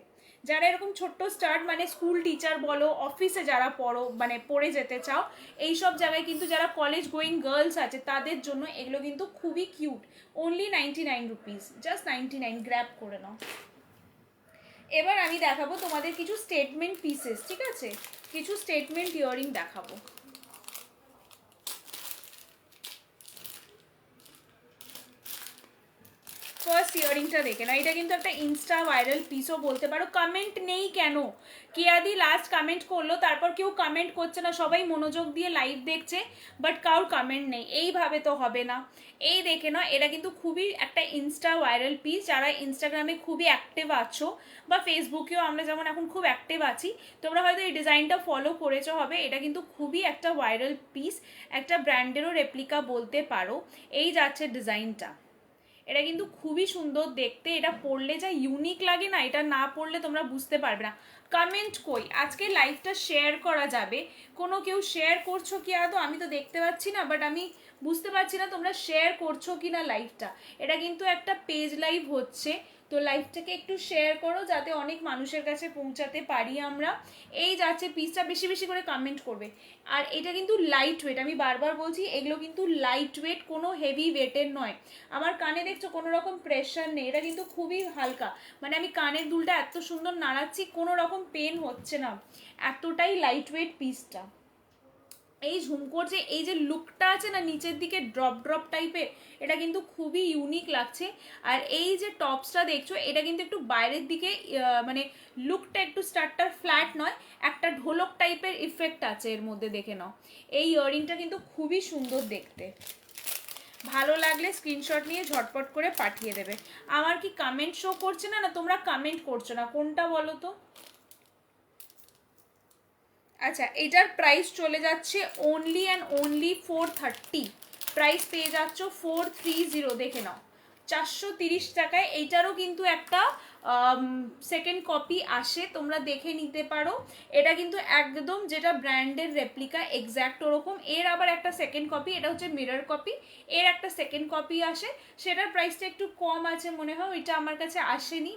যারা এরকম ছোট্ট স্টার্ট, মানে স্কুল টিচার বলো, অফিসে যারা পড়ো, মানে পড়ে যেতে চাও, এই সব জায়গায় কিন্তু যারা কলেজ গোয়িং গার্লস আছে তাদের জন্য এগুলো কিন্তু খুবই cute, only 99 rupees, just 99, grab করে নাও। এবার আমি দেখাবো তোমাদের কিছু স্টেটমেন্ট পিসেস, ঠিক আছে? কিছু স্টেটমেন্ট ইয়াররিং দেখাবো। ফার্স্ট ইয়ারিংটা দেখে না, এটা কিন্তু একটা ইনস্টা ভাইরাল পিসও বলতে পারো। কমেন্ট নেই কেন? কেয়াদি লাস্ট কমেন্ট করলো, তারপর কেউ কমেন্ট করছে না, সবাই মনোযোগ দিয়ে লাইভ দেখছে, বাট কারোর কমেন্ট নেই। এইভাবে তো হবে না। এই দেখে না, এটা কিন্তু খুবই একটা ইনস্টা ভাইরাল পিস। যারা ইনস্টাগ্রামে খুবই অ্যাক্টিভ আছো বা ফেসবুকেও আমরা যেমন এখন খুব অ্যাক্টিভ আছি, তোমরা হয়তো এই ডিজাইনটা ফলো করেছো হবে। এটা কিন্তু খুবই একটা ভাইরাল পিস, একটা ব্র্যান্ডেরও রেপ্লিকা বলতে পারো। এই যাচ্ছে ডিজাইনটা, এটা কিন্তু খুবই সুন্দর দেখতে। এটা পরলে যা ইউনিক লাগে না, এটা না পরলে তোমরা বুঝতে পারবে না। কমেন্ট কই? আজকে লাইভটা শেয়ার করা যাবে, কোনো কেউ শেয়ার করছো কি আদৌ? আমি তো দেখতে পাচ্ছি না, বাট আমি বুঝতে পারছি না তোমরা শেয়ার করছো কি না লাইভটা। এটা কিন্তু একটা পেজ লাইভ হচ্ছে, তো লাইভটাকে একটু শেয়ার করো যাতে অনেক মানুষের কাছে পৌঁছাতে পারি আমরা। এই যাচ্ছে পিসটা, বেশি বেশি করে কমেন্ট করবে। আর এটা কিন্তু লাইট ওয়েট, আমি বারবার বলছি এগুলো কিন্তু লাইট ওয়েট, কোনো হেভি ওয়েটের নয়। আমার কানে দেখছো কোনো রকম প্রেশার নেই, এটা কিন্তু খুবই হালকা। মানে আমি কানের দুলটা এত সুন্দর নাড়াচ্ছি, কোনো রকম পেন হচ্ছে না, এতটাই লাইট ওয়েট পিসটা। এই ঝুমকোর যে এই যে লুকটা আছে না নিচের দিকে ড্রপ ড্রপ টাইপের, এটা কিন্তু খুবই ইউনিক লাগছে। আর এই যে টপসটা দেখছো, এটা কিন্তু একটু বাইরের দিকে মানে লুকটা একটু স্টার্টটা ফ্ল্যাট নয়, একটা ঢোলক টাইপের ইফেক্ট আছে এর মধ্যে, দেখে নাও। এই ইয়াররিংটা কিন্তু খুবই সুন্দর দেখতে। ভালো লাগলে স্ক্রিনশট নিয়ে ঝটপট করে পাঠিয়ে দেবে। আমার কি কমেন্ট শো করছে না, না তোমরা কমেন্ট করছো না, কোনটা বলো তো? আচ্ছা, এটার প্রাইস চলে যাচ্ছে অনলি অ্যান্ড অনলি 430। প্রাইস পেয়ে যাচ্ছ 430, দেখে নাও 430 টাকায়। এইটারও কিন্তু একটা সেকেন্ড কপি আসে, তোমরা দেখে নিতে পারো। এটা কিন্তু একদম যেটা ব্র্যান্ডের রেপ্লিকা এক্স্যাক্ট ওরকম। এর আবার একটা সেকেন্ড কপি, এটা হচ্ছে মিরর কপি, এর একটা সেকেন্ড কপি আসে। সেটার প্রাইসটা একটু কম আছে মনে হয়, ওইটা আমার কাছে আসেনি।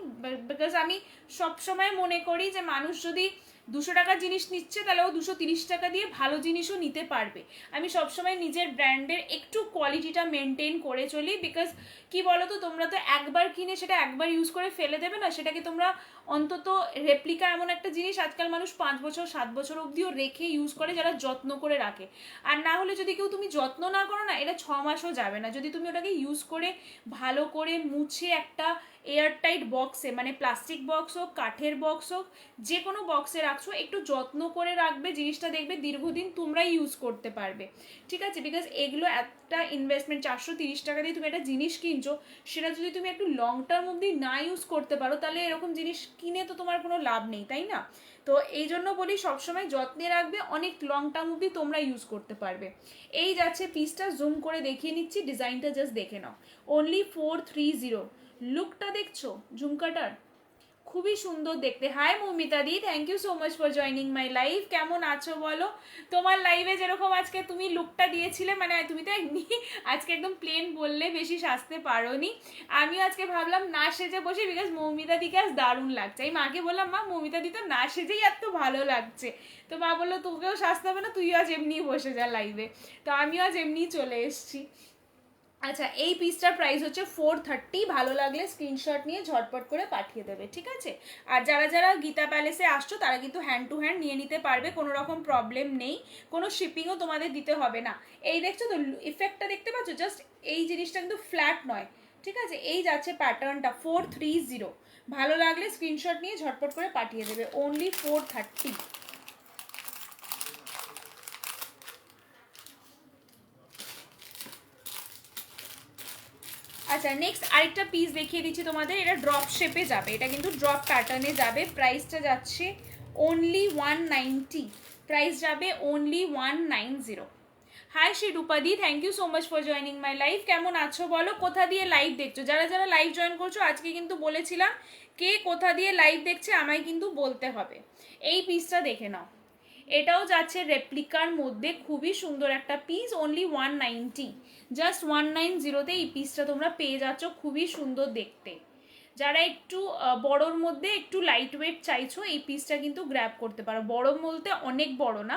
বিকজ আমি সবসময় মনে করি যে মানুষ যদি 200 টাকার জিনিস নিচ্ছে, তাহলে ও 230 টাকা দিয়ে ভালো জিনিসও নিতে পারবে। আমি সবসময় নিজের ব্র্যান্ডের একটু কোয়ালিটিটা মেনটেন করে চলি। বিকজ কি বলো তো, তোমরা তো একবার কিনে সেটা একবার ইউজ করে ফেলে দেবে না, সেটাকে তোমরা অন্তত রেপ্লিকা এমন একটা জিনিস আজকাল মানুষ 5 বছর 7 বছর অবধিও রেখে ইউজ করে, যারা যত্ন করে রাখে। আর না হলে যদি কেউ তুমি যত্ন না করো না, এটা 6 মাসও যাবে না। যদি তুমি ওটাকে ইউজ করে ভালো করে মুছে একটা এয়ারটাইট বক্সে, মানে প্লাস্টিক বক্স হোক কাঠের বক্স হোক, যে কোনো বক্সে রাখছো, একটু যত্ন করে রাখবে, জিনিসটা দেখবে দীর্ঘদিন তোমরাই ইউজ করতে পারবে। ঠিক আছে? বিকজ এগুলো একটা ইনভেস্টমেন্ট, 430 টাকা দিয়ে তুমি একটা জিনিস কিনছো, সেটা যদি তুমি একটু লং টার্ম অবধি না ইউজ করতে পারো, তাহলে এরকম জিনিস কিনে তো তোমার কোনো লাভ নেই, তাই না? তো এই জন্য বলি সবসময় যত্নে রাখবে, অনেক লং টার্ম অবধি তোমরা ইউজ করতে পারবে। এই যাচ্ছে পিসটা, জুম করে দেখিয়ে নিচ্ছি, ডিজাইনটা জাস্ট দেখে নাও। অনলি 430। লুকটা দেখছো ঝুমকাটার? খুবই সুন্দর দেখতে। হাই মৌমিতা দি, thank you so much for joining my live. কেমন আছো বলো? তোমার লাইভে যেরকম আজকে তুমি লুকটা দিয়েছিলে, মানে তুমি তো এমনি আজকে একদম প্লেন বললে, বেশি সাজতে পারোনি। আমিও আজকে ভাবলাম না সেজে বসে, বিকজ মৌমিতা দিকে আজ দারুণ লাগছে। আমি মাকে বললাম, মা মৌমিতা দি তো না সেজেই এত ভালো লাগছে। তো মা বললো তোকেও সাজতে হবে না, তুইও আজ এমনি বসে যা লাইভে। তো আমিও আজ এমনি চলে এসছি। আচ্ছা, এই পিসটার প্রাইস হচ্ছে 430। ভালো লাগলে স্ক্রিনশট নিয়ে ঝটপট করে পাঠিয়ে দেবে, ঠিক আছে? আর যারা যারা গীতা প্যালেসে আসছো, তারা কিন্তু হ্যান্ড টু হ্যান্ড নিয়ে নিতে পারবে, কোনো রকম প্রবলেম নেই, কোনো শিপিংও তোমাদের দিতে হবে না। এই দেখছো তো ইফেক্টটা, দেখতে পাচ্ছ? জাস্ট এই জিনিসটা কিন্তু ফ্ল্যাট নয়, ঠিক আছে? এই যাচ্ছে প্যাটার্নটা 430। ভালো লাগলে স্ক্রিনশট নিয়ে ঝটপট করে পাঠিয়ে দেবে, অনলি 430। আচ্ছা, নেক্সট আরেকটা পিস দেখিয়ে দিচ্ছি তোমাদের। এটা ড্রপ শেপে যাবে, এটা কিন্তু ড্রপ প্যাটার্নে যাবে। প্রাইসটা যাচ্ছে অনলি 190। প্রাইস যাবে অনলি 190। হাই শ্রী রূপাদি, thank you so much for joining my live. কেমন আছো বলো? কোথা দিয়ে লাইভ দেখছো? যারা যারা লাইভ জয়েন করছো, আজকে কিন্তু বলেছিলাম কে কোথা দিয়ে লাইভ দেখছে আমায় কিন্তু বলতে হবে। এই পিসটা দেখে নাও, এটাও যাচ্ছে রেপ্লিকার মধ্যে, খুবই সুন্দর একটা পিস। অনলি 190, জাস্ট 190তে এই পিসটা তোমরা পেয়ে যাচ্ছ, খুবই সুন্দর দেখতে। যারা একটু বড়োর মধ্যে একটু লাইট ওয়েট চাইছো, এই পিসটা কিন্তু গ্র্যাব করতে পারো। বড় বলতে অনেক বড় না,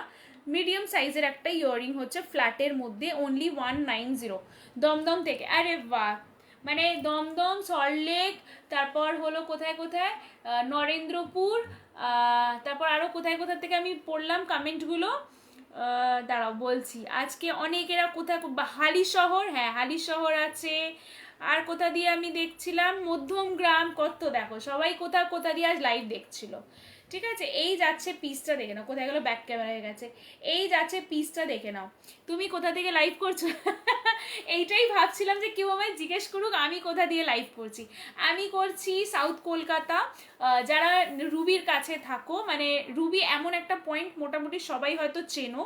মিডিয়াম সাইজের একটা ইয়াররিং হচ্ছে ফ্ল্যাটের মধ্যে, অনলি 190। দমদম থেকে, আরে বাহ, মানে দমদম, সল্টলেক, তারপর হলো কোথায় কোথায়, নরেন্দ্রপুর, তারপর আরও কোথায় কোথায় থেকে আমি পড়লাম কমেন্টগুলো। দাঁড়াও বলছি, আজকে অনেকেরা কোথায়, হালিশহর, হ্যাঁ হালিশহর আছে, আর কোথা দিয়ে আমি দেখছিলাম মধ্যমগ্রাম, কত দেখো সবাই কোথা কোথা দিয়ে আজ লাইভ দেখছিল। ঠিক আছে, এই যাচ্ছে পিসটা দেখে নাও, কোথায় গেল ব্যাক ক্যামেরা হয়ে গেছে, এই যাচ্ছে পিসটা দেখে নাও। তুমি কোথা থেকে লাইভ করছো? এইটাই ভাবছিলাম যে কেউ আমায় জিজ্ঞেস করুক আমি কোথা দিয়ে লাইভ করছি। আমি করছি সাউথ কলকাতা। যারা রুবির কাছে থাকো, মানে রুবি এমন একটা পয়েন্ট মোটামুটি সবাই হয়তো চেনো,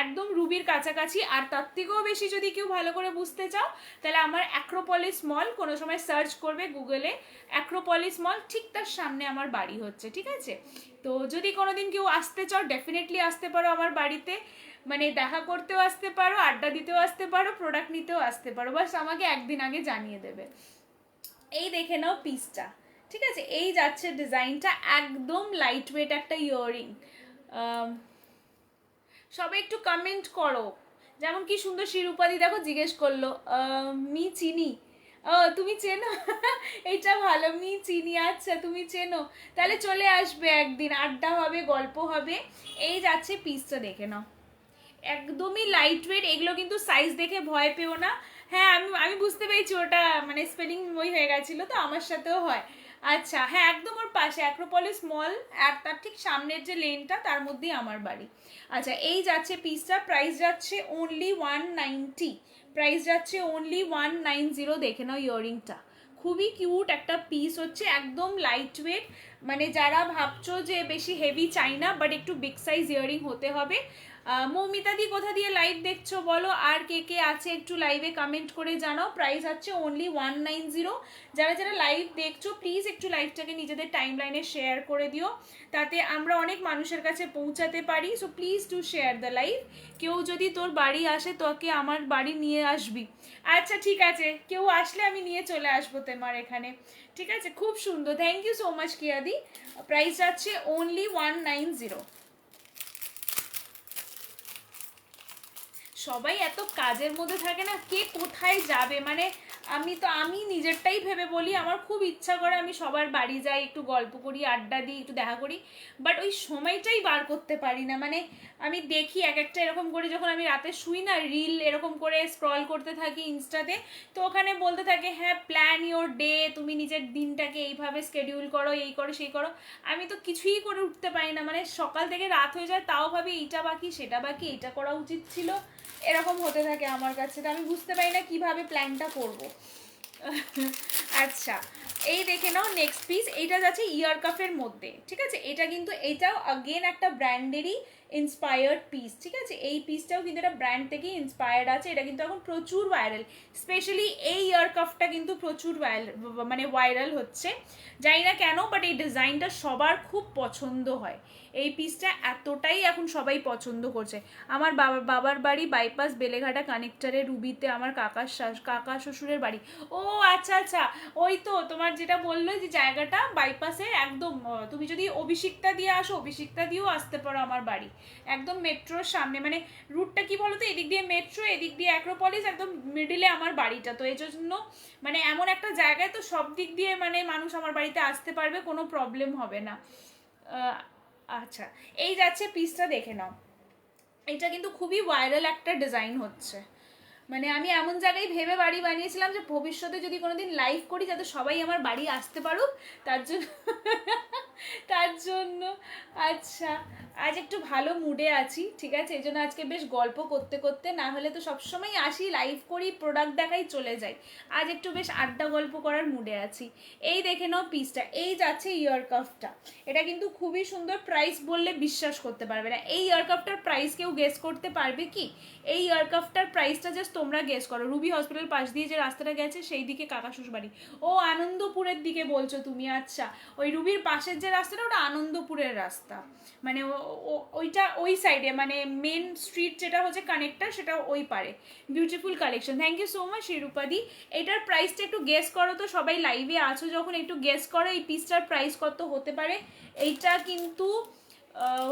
একদম রুবির কাছাকাছি। আর তার থেকেও বেশি যদি কেউ ভালো করে বুঝতে চাও, তাহলে আমার অ্যাক্রোপলিস মল, কোনো সময় সার্চ করবে গুগলে অ্যাক্রোপলিস মল, ঠিক তার সামনে আমার বাড়ি হচ্ছে। ঠিক আছে, তো যদি কোনোদিন কেউ আসতে চাও ডেফিনেটলি আসতে পারো আমার বাড়িতে, মানে দেখা করতেও আসতে পারো, আড্ডা দিতেও আসতে পারো, প্রোডাক্ট নিতেও আসতে পারো, বাস আমাকে একদিন আগে জানিয়ে দেবে। এই দেখে নাও পিসটা। ঠিক আছে, এই যাচ্ছে ডিজাইনটা, একদম লাইট ওয়েট একটা ইয়াররিং। সবাই একটু কমেন্ট করো, যেমন কি সুন্দর শিরুপাদি দেখো জিজ্ঞেস করলো মি চিনি, ও তুমি চেনো? এইটা ভালো, মি চিনি, আচ্ছা তুমি চেনো, তাহলে চলে আসবে একদিন, আড্ডা হবে, গল্প হবে। এই যাচ্ছে পিসটা দেখে নাও, একদমই লাইট ওয়েট, এগুলো কিন্তু সাইজ দেখে ভয় পেও না। হ্যাঁ আমি আমি বুঝতে পেরেছি, ওটা মানে স্পেলিং ওই হয়ে গেছিলো, তো আমার সাথেও হয়। আচ্ছা হ্যাঁ, একদম ওর পাশে অ্যাক্রোপলিস মল, আর তার ঠিক সামনের যে লেনটা তার মধ্যেই আমার বাড়ি। আচ্ছা, এই যাচ্ছে পিসটা, প্রাইস যাচ্ছে অনলি 190, প্রাইস যাচ্ছে অনলি 190। দেখে নাও ইয়াররিংটা, খুবই কিউট একটা পিস হচ্ছে, একদম লাইট ওয়েট। মানে যারা ভাবছো যে বেশি হেভি চাই না, বাট একটু বিগ সাইজ ইয়াররিং হতে হবে। মৌমিতা দি কোথা দিয়ে লাইভ দেখছো বলো, আর কে কে আছে একটু লাইভে কমেন্ট করে জানাও। প্রাইস আছে অনলি 190। যারা যারা লাইভ দেখছো প্লিজ একটু লাইভটাকে নিজেদের টাইম লাইনে শেয়ার করে দিও, তাতে আমরা অনেক মানুষের কাছে পৌঁছাতে পারি। So please to share the live. কেউ যদি তোর বাড়ি আসে তোকে আমার বাড়ি নিয়ে আসবি। আচ্ছা ঠিক আছে, কেউ আসলে আমি নিয়ে চলে আসবো তোমার এখানে। ঠিক আছে, খুব সুন্দর, থ্যাংক ইউ সো মাচ কিয়াদি। প্রাইস আছে অনলি 190। সবাই এত কাজের মধ্যে থাকে না, কে কোথায় যাবে, মানে আমি নিজেরটাই ভেবে বলি, আমার খুব ইচ্ছা করে আমি সবার বাড়ি যাই, একটু গল্প করি, আড্ডা দিই, একটু দেখা করি, বাট ওই সময়টাই বার করতে পারি না। মানে আমি দেখি এক একটা এরকম করে, যখন আমি রাতে শুই না, রিল এরকম করে স্ক্রল করতে থাকি ইনস্টাতে, তো ওখানে বলতে থাকে হ্যাঁ প্ল্যান ইওর ডে, তুমি নিজের দিনটাকে এইভাবে স্কেডিউল করো, এই করো সেই করো। আমি তো কিছুই করে উঠতে পারি না, মানে সকাল থেকে রাত হয়ে যায়, তাও ভাবি এইটা বাকি সেটা বাকি, এইটা করা উচিত ছিল, এরকম হতে থাকে আমার কাছে, তো আমি বুঝতে পারি না কিভাবে প্ল্যানটা করব। আচ্ছা, এই দেখে নাও নেক্সট পিস, এইটা যাচ্ছে ইয়ার কাফের মধ্যে। ঠিক আছে, এটা কিন্তু এটাও অগেন একটা ব্র্যান্ডেরই ইন্সপায়ার্ড পিস। ঠিক আছে, এই পিসটাও কিন্তু একটা ব্র্যান্ড থেকেই ইন্সপায়ার্ড আছে, এটা কিন্তু এখন প্রচুর ভাইরাল, স্পেশালি এই ইয়ার কাফটা কিন্তু প্রচুর মানে ভাইরাল হচ্ছে, জানি না কেন, বাট এই ডিজাইনটা সবার খুব পছন্দ হয়। এই পিসটা এতটাই এখন সবাই পছন্দ করছে। আমার বাবার বাড়ি বাইপাস বেলেঘাটা কানেক্টারে, রুবিতে আমার কাকা শ্বশুরের বাড়ি। ও আচ্ছা আচ্ছা, ওই তো তোমার যেটা বললো যে জায়গাটা বাইপাসের একদম, তুমি যদি অভিষিক্তা দিয়ে আসো, অভিষিক্তা দিয়েও আসতে পারো আমার বাড়ি, একদম মেট্রোর সামনে। মানে রুটটা কি বলো তো, এদিক দিয়ে মেট্রো, এদিক দিয়ে অ্যাক্রোপলিস, একদম মিডিলে আমার বাড়িটা, তো এই জন্য মানে এমন একটা জায়গায় তো সব দিক দিয়ে মানে মানুষ আমার বাড়িতে আসতে পারবে, কোনো প্রবলেম হবে না। আচ্ছা, এই যাচ্ছে পিসটা দেখে নাও, এটা কিন্তু খুবই ভাইরাল একটা ডিজাইন হচ্ছে। মানে আমি এমন জায়গায় ভেবে বাড়ি বানিয়েছিলাম যে ভবিষ্যতে যদি কোনোদিন লাইভ করি যাতে সবাই আমার বাড়ি আসতে পারুক, তার জন্য তার জন্য। আচ্ছা, আজ একটু ভালো মুডে আছি, ঠিক আছে, এই জন্য আজকে বেশ গল্প করতে করতে, না হলে তো সবসময় আসি লাইভ করি প্রোডাক্ট দেখাই চলে যাই, আজ একটু বেশ আড্ডা গল্প করার মুডে আছি। এই দেখে নাও পিসটা, এই যাচ্ছে ইয়ার কাফটা, এটা কিন্তু খুবই সুন্দর, প্রাইস বললে বিশ্বাস করতে পারবে না। এই ইয়ার কাফটার প্রাইস কেউ গেস করতে পারবে কি? এই ইয়ার কাফটার প্রাইসটা জাস্ট তোমরা গেস করো। রুবি হসপিটাল পাশ দিয়ে যে রাস্তাটা গেছে সেই দিকে কাকা শ্বশুর বাড়ি। ও আনন্দপুরের দিকে বলছো তুমি, আচ্ছা ওই রুবির পাশের যে রাস্তাটা ওটা আনন্দপুরের রাস্তা, মানে ওইটা ওই সাইডে, মানে মেন স্ট্রিট যেটা হচ্ছে কানেক্টার সেটা ওই পারে। Beautiful collection, thank you so much শিরুপাদি। এটার প্রাইসটা একটু গেস করো তো, সবাই লাইভে আছো যখন একটু গেস করো এই পিসটার প্রাইস কত হতে পারে। এইটা কিন্তু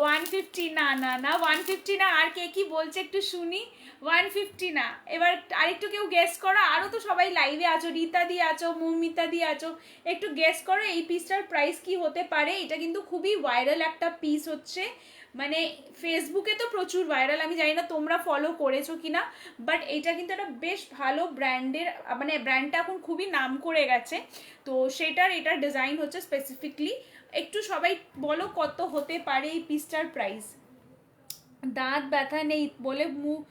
150, না না না 150 না, আর কে কি বলছে একটু শুনি। 150 না, এবার আরেকটু কেউ গেস করো, আরও তো সবাই লাইভে আছো, রীতা দি আছো, মৌমিতা দি আছো, একটু গেস করো এই পিসটার প্রাইস কি হতে পারে। এটা কিন্তু খুবই ভাইরাল একটা পিস হচ্ছে, মানে ফেসবুকে তো প্রচুর ভাইরাল, আমি জানি না তোমরা ফলো করেছো কিনা, বাট এটা কিন্তু একটা বেশ ভালো ব্র্যান্ডের, মানে ব্র্যান্ডটা এখন খুবই নাম করে গেছে। তো সেটার এটার ডিজাইন হচ্ছে স্পেসিফিকলি। একটু সবাই বলো কত হতে পারে এই পিসটার প্রাইস। দাঁত ব্যথা নেই বলে মুখ,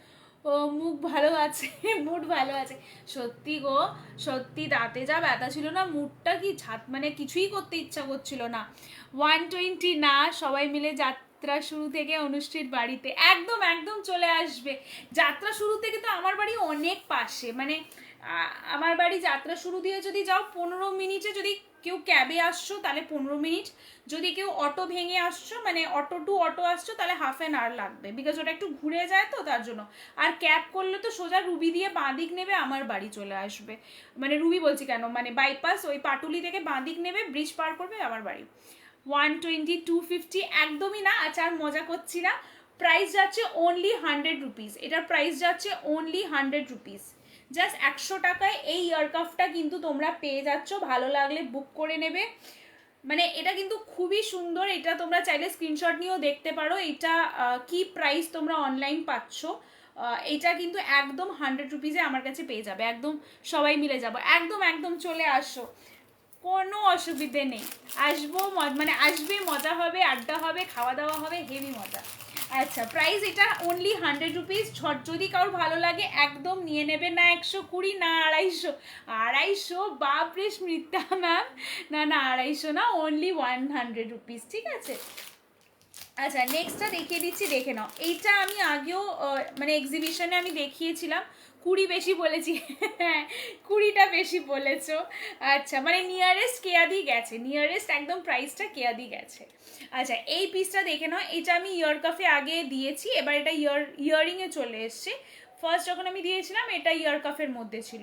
ও মুখ ভালো আছে, মুড ভালো আছে। সত্যি গো, সত্যি দাঁতে যা ব্যথা ছিল না, মুডটা কি ছাত, মানে কিছুই করতে ইচ্ছা করছিল না। 120 না, সবাই মিলে যাত্রা শুরু থেকে অনুষ্ঠিত বাড়িতে, একদম একদম চলে আসবে। যাত্রা শুরু থেকে তো আমার বাড়ি অনেক পাশে, মানে আমার বাড়ি যাত্রা শুরু দিয়ে যদি যাও 15 মিনিটে, যদি কেউ ক্যাবে আসছো তাহলে 15 মিনিট, যদি কেউ অটো ভেঙে আসছো মানে অটো টু অটো আসছো তাহলে হাফ অ্যান আওয়ার লাগবে, বিকজ ওটা একটু ঘুরে যায় তো তার জন্য। আর ক্যাব করলে তো সোজা রুবি দিয়ে বাঁদিক নেবে আমার বাড়ি চলে আসবে, মানে রুবি বলছি কেন, মানে বাইপাস ওই পাটুলি থেকে বাঁদিক নেবে, ব্রিজ পার করবে আমার বাড়ি। 120, 250 একদমই না। আচ্ছা আর মজা করছি না, প্রাইস যাচ্ছে অনলি 100 রুপিস, এটার প্রাইস যাচ্ছে অনলি 100 রুপিস। জাস্ট 100 টাকায় এই ইয়ারকাফটা কিন্তু তোমরা পেয়ে যাচ্ছ, ভালো লাগলে বুক করে নেবে। মানে এটা কিন্তু খুবই সুন্দর, এটা তোমরা চাইলে স্ক্রিনশট নিয়েও দেখতে পারো এটা কি প্রাইস তোমরা অনলাইন পাচ্ছ। এটা কিন্তু একদম 100 রুপিসে আমার কাছে পেয়ে যাবে, একদম সবাই মিলে যাবো, একদম একদম চলে আসো, কোনো অসুবিধে নেই। আসবো, মানে আসবে, মজা হবে, আড্ডা হবে, খাওয়া দাওয়া হবে, হেভি মজা। আচ্ছা প্রাইস এটা অনলি 100 রুপিস। ঝট যদি কারোর ভালো লাগে একদম নিয়ে নেবে, না 120 না 250, 250 বাপরে স্মৃতা ম্যাম, না না 250 না, অনলি 100 রুপিস, ঠিক আছে। আচ্ছা নেক্সটটা দেখিয়ে দিচ্ছি, দেখে নাও। এইটা আমি আগেও মানে এক্সিবিশনে আমি দেখিয়েছিলাম, 20 বেশি বলেছি, হ্যাঁ 20টা বেশি বলেছো। আচ্ছা মানে নিয়ারেস্ট কেয়াদি গেছে, নিয়ারেস্ট একদম প্রাইসটা কেয়াদি গেছে। আচ্ছা এই পিসটা দেখে নাও, এটা আমি ইয়ার কাফে আগে দিয়েছি, এবার এটা ইয়ারিংয়ে চলে এসছে। ফার্স্ট যখন আমি দিয়েছিলাম এটা ইয়ার কাফের মধ্যে ছিল।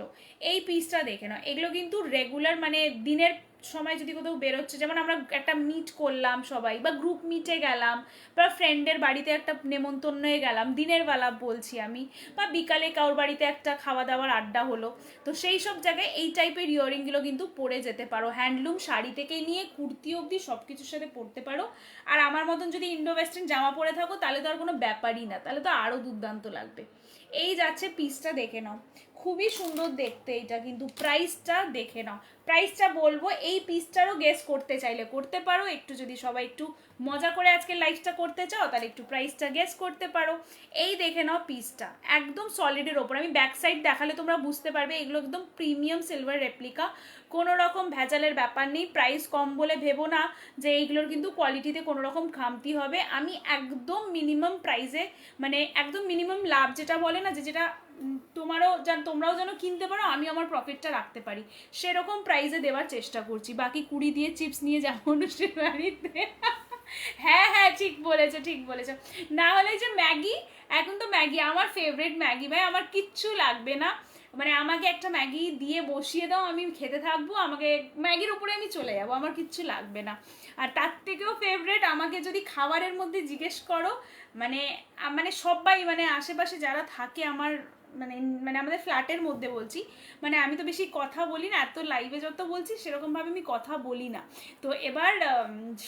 এই পিসটা দেখে নাও, এগুলো কিন্তু রেগুলার, মানে দিনের সময় যদি কোথাও বেরোচ্ছে, যেমন আমরা একটা মিট করলাম সবাই, বা গ্রুপ মিটে গেলাম, বা ফ্রেন্ডের বাড়িতে একটা নেমন্তন্নে গেলাম দিনের বেলা বলছি আমি, বা বিকালে কারোর বাড়িতে একটা খাওয়া দাওয়ার আড্ডা হলো, তো সেই সব জায়গায় এই টাইপের ইয়ারিংগুলো কিন্তু পরে যেতে পারো। হ্যান্ডলুম শাড়ি থেকে নিয়ে কুর্তি অবধি সব কিছুর সাথে পরতে পারো। আর আমার মতন যদি ইন্ডো ওয়েস্টার্ন জামা পরে থাকো তাহলে তো আর কোনো ব্যাপারই না, তাহলে তো আরও দুর্দান্ত লাগবে। এই যাচ্ছে পিসটা দেখে নাও, খুবই সুন্দর দেখতে এটা, কিন্তু প্রাইসটা দেখে নাও। প্রাইসটা বলবো, এই পিসটারও গেস করতে চাইলে করতে পারো, একটু যদি সবাই একটু মজা করে আজকে লাইফটা করতে চাও তাহলে একটু প্রাইসটা গেস করতে পারো। এই দেখে নাও পিসটা, একদম সলিডের ওপর, আমি ব্যাক সাইড দেখালে তোমরা বুঝতে পারবে এগুলো একদম প্রিমিয়াম সিলভার রেপ্লিকা, কোনো রকম ভেজালের ব্যাপার নেই। প্রাইস কম বলে ভেবো না যে এইগুলোর কিন্তু কোয়ালিটিতে কোনো রকম খামতি হবে। আমি একদম মিনিমাম প্রাইসে, মানে একদম মিনিমাম লাভ যেটা বলে না, যে যেটা তোমরাও যেন কিনতে পারো, আমি আমার প্রফিটটা রাখতে পারি, সেরকম প্রাইসে দেওয়ার চেষ্টা করছি। বাকি 20 দিয়ে চিপস নিয়ে যাবো অনুষ্ঠান বাড়িতে, হ্যাঁ হ্যাঁ ঠিক বলেছো, ঠিক বলেছো। না হলে যে ম্যাগি, এখন তো ম্যাগি আমার ফেভারিট, ম্যাগি ভাই আমার কিচ্ছু লাগবে না, মানে আমাকে একটা ম্যাগি দিয়ে বসিয়ে দাও, আমি খেতে থাকবো, আমাকে ম্যাগির উপরে আমি চলে যাবো, আমার কিচ্ছু লাগবে না। আর তার থেকেও ফেভারিট, আমাকে যদি খাবারের মধ্যে জিজ্ঞেস করো, মানে মানে সবাই, মানে আশেপাশে যারা থাকে আমার, মানে মানে আমাদের ফ্ল্যাটের মধ্যে বলছি, মানে আমি তো বেশি কথা বলি না, এত লাইভে যত বলছি সেরকমভাবে আমি কথা বলি না। তো এবার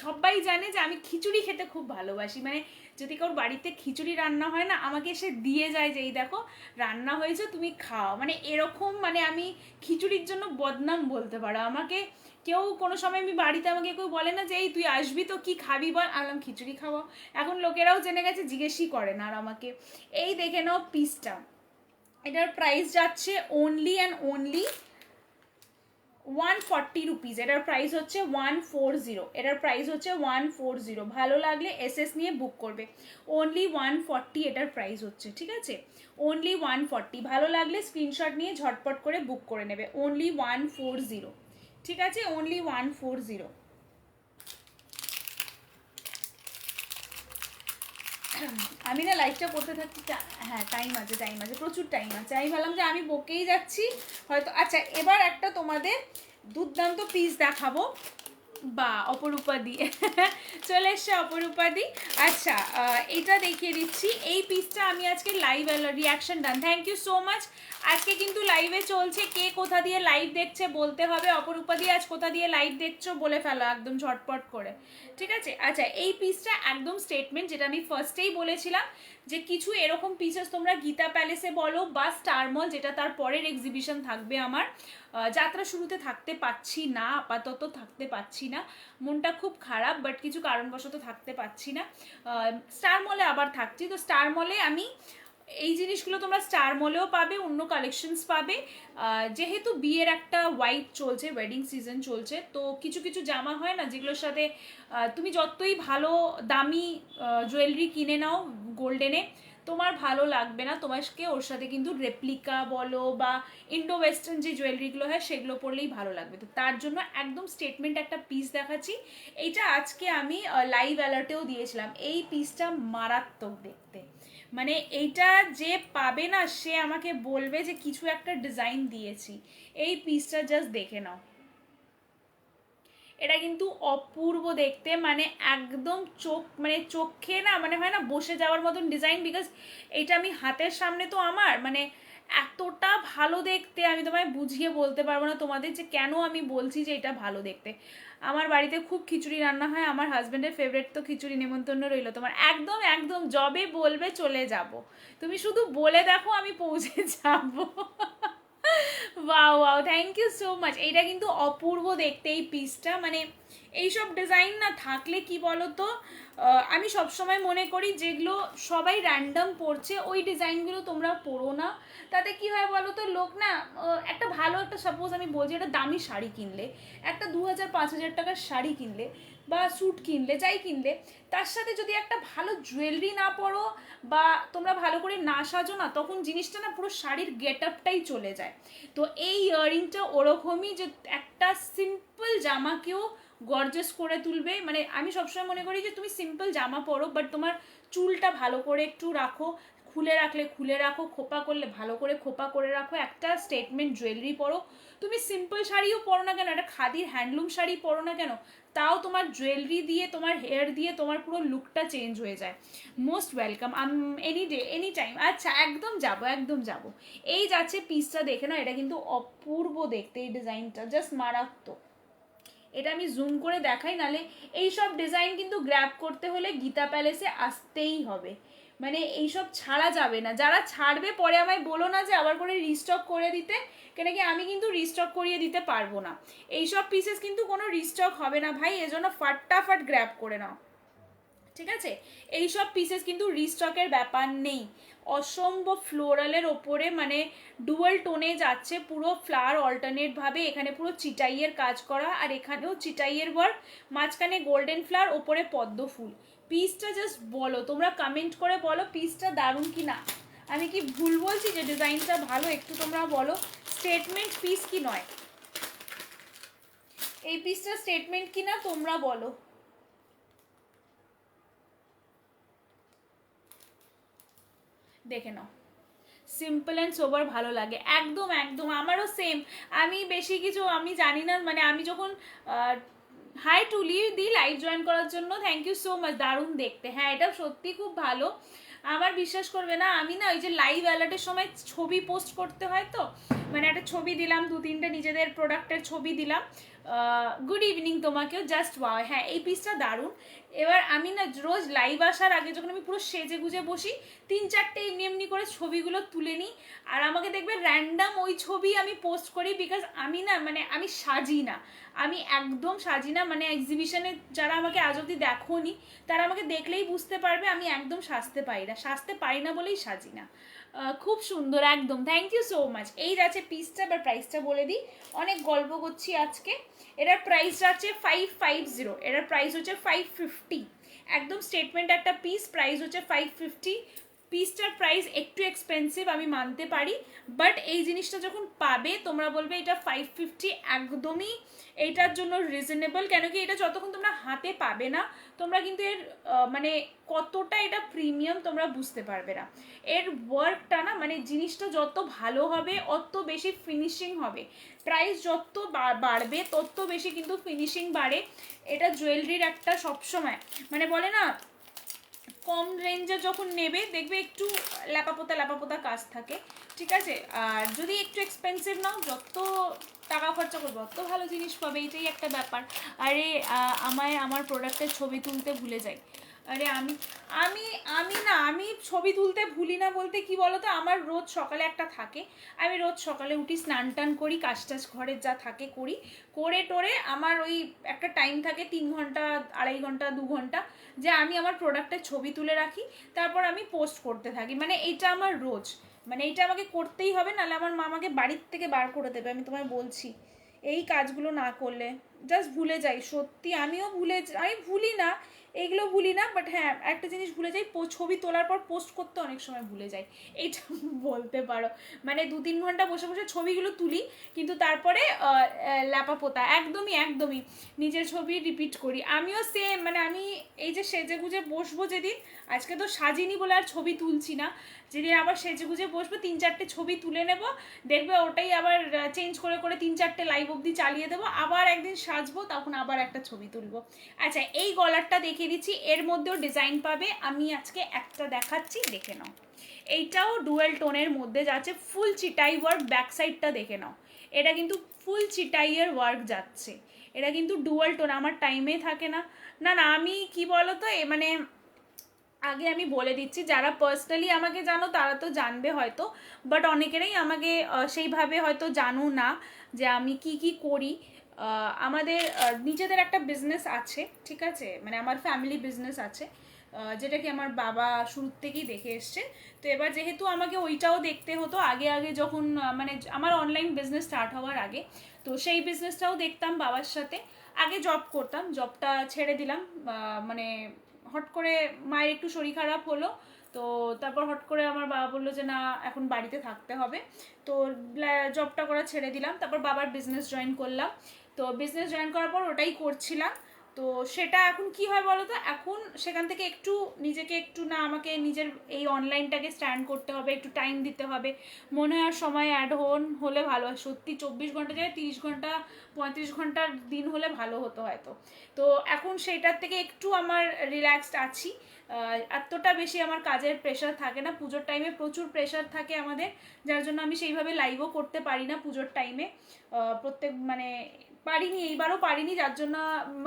সবাই জানে যে আমি খিচুড়ি খেতে খুব ভালোবাসি, মানে যদি কারোর বাড়িতে খিচুড়ি রান্না হয় না, আমাকে এসে দিয়ে যায় যে এই দেখো রান্না হয়েছে তুমি খাও, মানে এরকম, মানে আমি খিচুড়ির জন্য বদনাম বলতে পারো আমাকে। কেউ কোনো সময় আমি বাড়িতে, আমাকে কেউ বলে না যে এই তুই আসবি তো কি খাবি বল, আনলাম খিচুড়ি খাওয়া, এখন লোকেরাও জেনে গেছে, জিজ্ঞেসই করে না আর আমাকে। এই দেখে নাও পিসটা, এটার প্রাইস যাচ্ছে অনলি অ্যান্ড অনলি 140 রুপিস, এটার প্রাইস হচ্ছে 140, এটার প্রাইস হচ্ছে 140। ভালো লাগলে এসএস নিয়ে বুক করবে, অনলি 140 এটার প্রাইস হচ্ছে, ঠিক আছে, অনলি 140। ভালো লাগলে স্ক্রিনশট নিয়ে ঝটপট করে বুক করে নেবে, অনলি 140, ঠিক আছে, অনলি 140। আমি না লাইফটা করতে থাকছি, হ্যাঁ টাইম আছে, টাইম আছে, প্রচুর টাইম আছে, আমি ভাবলাম যে আমি বকেই যাচ্ছি হয়তো। আচ্ছা এবার একটা তোমাদের দুর্দান্ত পিস দেখাবো, বা অপরূপা দি চলে এসছে অপরূপা দি। আচ্ছা এটা দেখিয়ে দিচ্ছি, এই পিসটা আমি আজকে live reaction done, thank you so much. আজকে কিন্তু লাইভে চলছে, কে কোথা দিয়ে লাইভ দেখছে বলতে হবে। অপরূপা দি আজ কোথা দিয়ে লাইভ দেখছো বলে ফেলো একদম ঝটপট করে, ঠিক আছে? আচ্ছা এই পিসটা একদম স্টেটমেন্ট, যেটা আমি ফার্স্টেই বলেছিলাম যে কিছু এরকম পিসেস তোমরা গীতা প্যালেসে বলো বা স্টার মল, যেটা তার পরের এক্সিবিশন থাকবে আমার, যাত্রা শুরুতে থাকতে পাচ্ছি না, আপাতত থাকতে পাচ্ছি না, মনটা খুব খারাপ, বাট কিছু কারণবশত থাকতে পাচ্ছি না। স্টার মলে আবার থাকছি, তো স্টার মলে আমি এই জিনিসগুলো তোমরা স্টার মলেও পাবে, অন্য কালেকশনস পাবে। যেহেতু বিয়ের একটা ওয়াইব চলছে, ওয়েডিং সিজন চলছে, তো কিছু কিছু জামা হয় না যেগুলোর সাথে তুমি যতই ভালো দামি জুয়েলারি কিনে নাও গোল্ডেনে, তোমার ভালো লাগবে না, তোমাকে ওর সাথে কিন্তু রেপ্লিকা বলো বা ইন্ডো ওয়েস্টার্ন যে জুয়েলারিগুলো হয় সেগুলো পরলেই ভালো লাগবে। তো তার জন্য একদম স্টেটমেন্ট একটা পিস দেখাচ্ছি। এইটা আজকে আমি লাইভ অ্যালার্টেও দিয়েছিলাম, এই পিসটা মারাত্মক দেখতে, মানে এইটা যে পাবে না সে আমাকে বলবে যে কিছু একটা ডিজাইন দিয়েছি। এই পিসটা জাস্ট দেখে নাও, এটা কিন্তু অপূর্ব দেখতে, মানে একদম চোখ, মানে চোখে না মানে হয় না বসে যাওয়ার মতন ডিজাইন। বিকজ এটা আমি হাতের সামনে তো আমার মানে এতটা ভালো দেখতে, আমি তোমায় বুঝিয়ে বলতে পারবো না তোমাদের যে কেন আমি বলছি যে এটা ভালো দেখতে। আমার বাড়িতে খুব খিচুড়ি রান্না হয়, আমার হাজব্যান্ডের ফেভারিট তো খিচুড়ি, নেমন্তন্ন রইলো তোমার। একদম একদম যবে বলবে চলে যাব, তুমি শুধু বলে দেখো আমি পৌঁছে যাব। Wow wow, thank you so much. এইটা কিন্তু অপূর্ব দেখতে এই পিসটা, মানে এইসব ডিজাইন না থাকলে কি বলো তো, আমি সবসময় মনে করি যেগুলো সবাই র্যান্ডম পড়ছে ওই ডিজাইনগুলো তোমরা পড়ো না। তাতে কি হয় বলো তো, লোক না একটা ভালো একটা, সাপোজ আমি বলছি একটা দামি শাড়ি কিনলে, একটা 2000-5000 টাকার শাড়ি কিনলে বা স্যুট কিনলে, যাই কিনলে, তার সাথে যদি একটা ভালো জুয়েলারি না পরো বা তোমরা ভালো করে না সাজো না, তখন জিনিসটা না পুরো শাড়ির গেট আপটাই চলে যায়। তো এই ইয়াররিংটা ওরকমই, যে একটা সিম্পল জামাকেও গর্জাস করে তুলবে। মানে আমি সবসময় মনে করি যে তুমি সিম্পল জামা পরো, বাট তোমার চুলটা ভালো করে একটু রাখো, খুলে রাখলে খুলে রাখো, খোপা করলে ভালো করে খোপা করে রাখো, একটা স্টেটমেন্ট জুয়েলারি পরো। তুমি সিম্পল শাড়িও পরো না কেন, একটা খাদির হ্যান্ডলুম শাড়ি পরো না কেন, তাও তোমার জুয়েলারি দিয়ে, তোমার হেয়ার দিয়ে তোমার পুরো লুকটা চেঞ্জ হয়ে যায়। Most welcome, any day any time. আচ্ছা একদম যাবো, একদম যাবো। এই যাচ্ছে পিসটা দেখে না, এটা কিন্তু অপূর্ব দেখতে, এই ডিজাইনটা জাস্ট মারাত্মক। এটা আমি জুম করে দেখাই, নালে এইসব ডিজাইন কিন্তু গ্র্যাব করতে হলে গীতা প্যালেসে আসতেই হবে, মানে এইসব ছাড়া যাবে না। যারা ছাড়বে পরে আমায় বলো না যে আবার করে রিস্টক করে দিতে, কেন কি আমি কিন্তু রিস্টক করিয়ে দিতে পারবো না। এইসব পিসেস কিন্তু কোনো রিস্টক হবে না ভাই, এজন্য ফাটাফাট গ্র্যাব করে নাও, ঠিক আছে? এইসব পিসেস কিন্তু রিস্টকের ব্যাপার নেই। অসম্ভব ফ্লোরালের ওপরে, মানে ডুয়াল টোনে যাচ্ছে, পুরো ফ্লাওয়ার অল্টারনেট ভাবে, এখানে পুরো চিটাইয়ের কাজ করা, আর এখানেও চিটাইয়ের ওয়ার্ক, মাঝখানে গোল্ডেন ফ্লাওয়ার, ওপরে পদ্ম ফুল। পিসটা জাস্ট বলো, তোমরা কমেন্ট করে বলো পিসটা দারুণ কি না। আমি কি ভুল বলছি যে ডিজাইনটা ভালো? একটু তোমরা বলো স্টেটমেন্ট পিস কি নয়, এই পিসটা স্টেটমেন্ট কি না তোমরা বলো। দেখে নাও, সিম্পল অ্যান্ড সোবার ভালো লাগে, একদম একদম আমারও সেম। আমি বেশি কিছু আমি জানি না, মানে আমি যখন হাই টুলি দি লাইভ জয়েন করার জন্য, থ্যাংক ইউ সো মাচ, দারুণ দেখতে। হ্যাঁ এটা সত্যি খুব ভালো। আমার বিশ্বাস করবে না, আমি না ওই যে লাইভ অ্যালার্টের সময় ছবি পোস্ট করতে হয়, তো মানে একটা ছবি দিলাম, 2-3টে নিজেদের প্রোডাক্টের ছবি দিলাম, গুড ইভিনিং তোমাকেও, জাস্ট ওয়াও। হ্যাঁ এই পিসটা দারুণ। এবার আমি না রোজ লাইভ আসার আগে যখন আমি পুরো সেজে গুজে বসি, 3-4টে এমনি এমনি করে ছবিগুলো তুলে নিই, আর আমাকে দেখবে র্যান্ডাম ওই ছবি আমি পোস্ট করি, বিকজ আমি না মানে আমি সাজি না, আমি একদম সাজি না। মানে এক্সিবিশনে যারা আমাকে আজ অব্দি দেখোনি তারা আমাকে দেখলেই বুঝতে পারবে আমি একদম সাজতে পারি না, সাজতে পারি না বলেই সাজি না। খুব সুন্দর একদম, থ্যাংক ইউ সো মাচ। এই আছে পিসটা, এবার প্রাইসটা বলে দিই, অনেক গল্প করছি আজকে। এটার প্রাইস আছে 550, এটার প্রাইস হচ্ছে 550, একদম স্টেটমেন্ট একটা পিস, প্রাইস হচ্ছে 550। পিসটার প্রাইস একটু এক্সপেন্সিভ আমি মানতে পারি, বাট এই জিনিসটা যখন পাবে তোমরা বলবে এটা 550 একদমই এইটার জন্য রিজনেবল। কেন কি এটা যতক্ষণ তোমরা হাতে পাবে না তোমরা কিন্তু এর মানে কতটা এটা প্রিমিয়াম তোমরা বুঝতে পারবে না। এর ওয়ার্কটা না মানে জিনিসটা যত ভালো হবে অত বেশি ফিনিশিং হবে, প্রাইস যত বাড়বে তত বেশি কিন্তু ফিনিশিং বাড়ে। এটা জুয়েলারির একটা সবসময় মানে বলে না কম রেঞ্জে যখন নেবে দেখবে একটু ল্যাপাপোতা কাজ থাকে, ঠিক আছে। আর যদি একটু এক্সপেন্সিভ নাও যত টাকা খরচা করবে অত ভালো জিনিস পাবে, এটাই একটা ব্যাপার। আরে আমার প্রোডাক্টের ছবি তুলতে ভুলে যাই। আরে আমি আমি আমি না আমি ছবি তুলতে ভুলি না বলতে কি বলতো, আমার রোজ সকালে একটা থাকে, আমি রোজ সকালে উঠি, স্নান টান করি, কাজ টাজ ঘরের যা থাকে করি, করে টোরে আমার ওই একটা টাইম থাকে 3 ঘন্টা 2.5 ঘন্টা 2 ঘন্টা যে আমি আমার প্রোডাক্টের ছবি তুলে রাখি, তারপর আমি পোস্ট করতে থাকি। মানে এইটা আমার রোজ, মানে এইটা আমাকে করতেই হবে, নাহলে আমার মা আমাকে বাড়ির থেকে বার করে দেবে, আমি তোমায় বলছি। এই কাজগুলো না করলে জাস্ট ভুলে যাই, সত্যি আমিও আমি ভুলি না, এইগুলো ভুলি না, বাট হ্যাঁ একটা জিনিস ভুলে যাই, ছবি তোলার পর পোস্ট করতে অনেক সময় ভুলে যাই, এইটা বলতে পারো। মানে 2-3 ঘন্টা বসে বসে ছবিগুলো তুলি, কিন্তু তারপরে ল্যাপাপোতা একদমই নিজের ছবি রিপিট করি। আমিও সেম, মানে আমি এই যে সেজে গুজে বসবো যেদিন, আজকে তো সাজিনি বলে আর ছবি তুলছি না, যেদিন আবার সেজে গুজে বসবো 3-4টে ছবি তুলে নেব, দেখবে ওটাই আবার চেঞ্জ করে করে 3-4টে লাইভ অবধি চালিয়ে দেবো, আবার একদিন সাজবো তখন আবার একটা ছবি তুলবো। আচ্ছা এই গলারটা দেখিয়ে দিচ্ছি, এর মধ্যেও ডিজাইন পাবে, আমি আজকে একটা দেখাচ্ছি দেখে নাও। এইটাও ডুয়েল টোনের মধ্যে যাচ্ছে, ফুল চিটাই ওয়ার্ক, ব্যাক সাইডটা দেখে নাও, এটা কিন্তু ফুল চিটাইয়ের ওয়ার্ক যাচ্ছে, এটা কিন্তু ডুয়েল টোন, আমার টাইমে থাকে না। না না আমি কি বলো তো মানে আগে আমি বলে দিচ্ছি, যারা পার্সোনালি আমাকে জানো তারা তো জানবে হয়তো, বাট অনেকেরই আমাকে সেইভাবে হয়তো জানো না যে আমি কি করি। আমাদের নিজেদের একটা বিজনেস আছে, ঠিক আছে, মানে আমার ফ্যামিলি বিজনেস আছে, যেটা কি আমার বাবা শুরুর থেকেই দেখে এসছে। তো এবার যেহেতু আমাকে ওইটাও দেখতে হতো আগে যখন মানে আমার অনলাইন বিজনেস স্টার্ট হওয়ার আগে, তো সেই বিজনেসটাও দেখতাম বাবার সাথে। আগে জব করতাম, জবটা ছেড়ে দিলাম, মানে হট করে মায়ের একটু শরীর খারাপ হলো, তো তারপর হট করে আমার বাবা বললো যে না এখন বাড়িতে থাকতে হবে, তো জবটা করা ছেড়ে দিলাম, তারপর বাবার বিজনেস জয়েন করলাম। তো বিজনেস জয়েন করার পর ওটাই করছিলাম। তো সেটা এখন কি হয় বলো তো, এখন সেখান থেকে একটু নিজেকে একটু না আমাকে নিজের এই অনলাইনটাকে স্ট্যান্ড করতে হবে, একটু টাইম দিতে হবে, মনে হয় সময় অ্যাড হলে ভালো হয়, সত্যি 24 ঘন্টা যায় 30 ঘন্টা 35 ঘন্টার দিন হলে ভালো হতো হয়তো। তো এখন সেইটার থেকে একটু আমার রিল্যাক্সড আছি, এতটা বেশি আমার কাজের প্রেশার থাকে না, পুজোর টাইমে প্রচুর প্রেশার থাকে আমাদের, যার জন্য আমি সেইভাবে লাইভও করতে পারি না পুজোর টাইমে, প্রত্যেক মানে এইবারও পারিনি, যার জন্য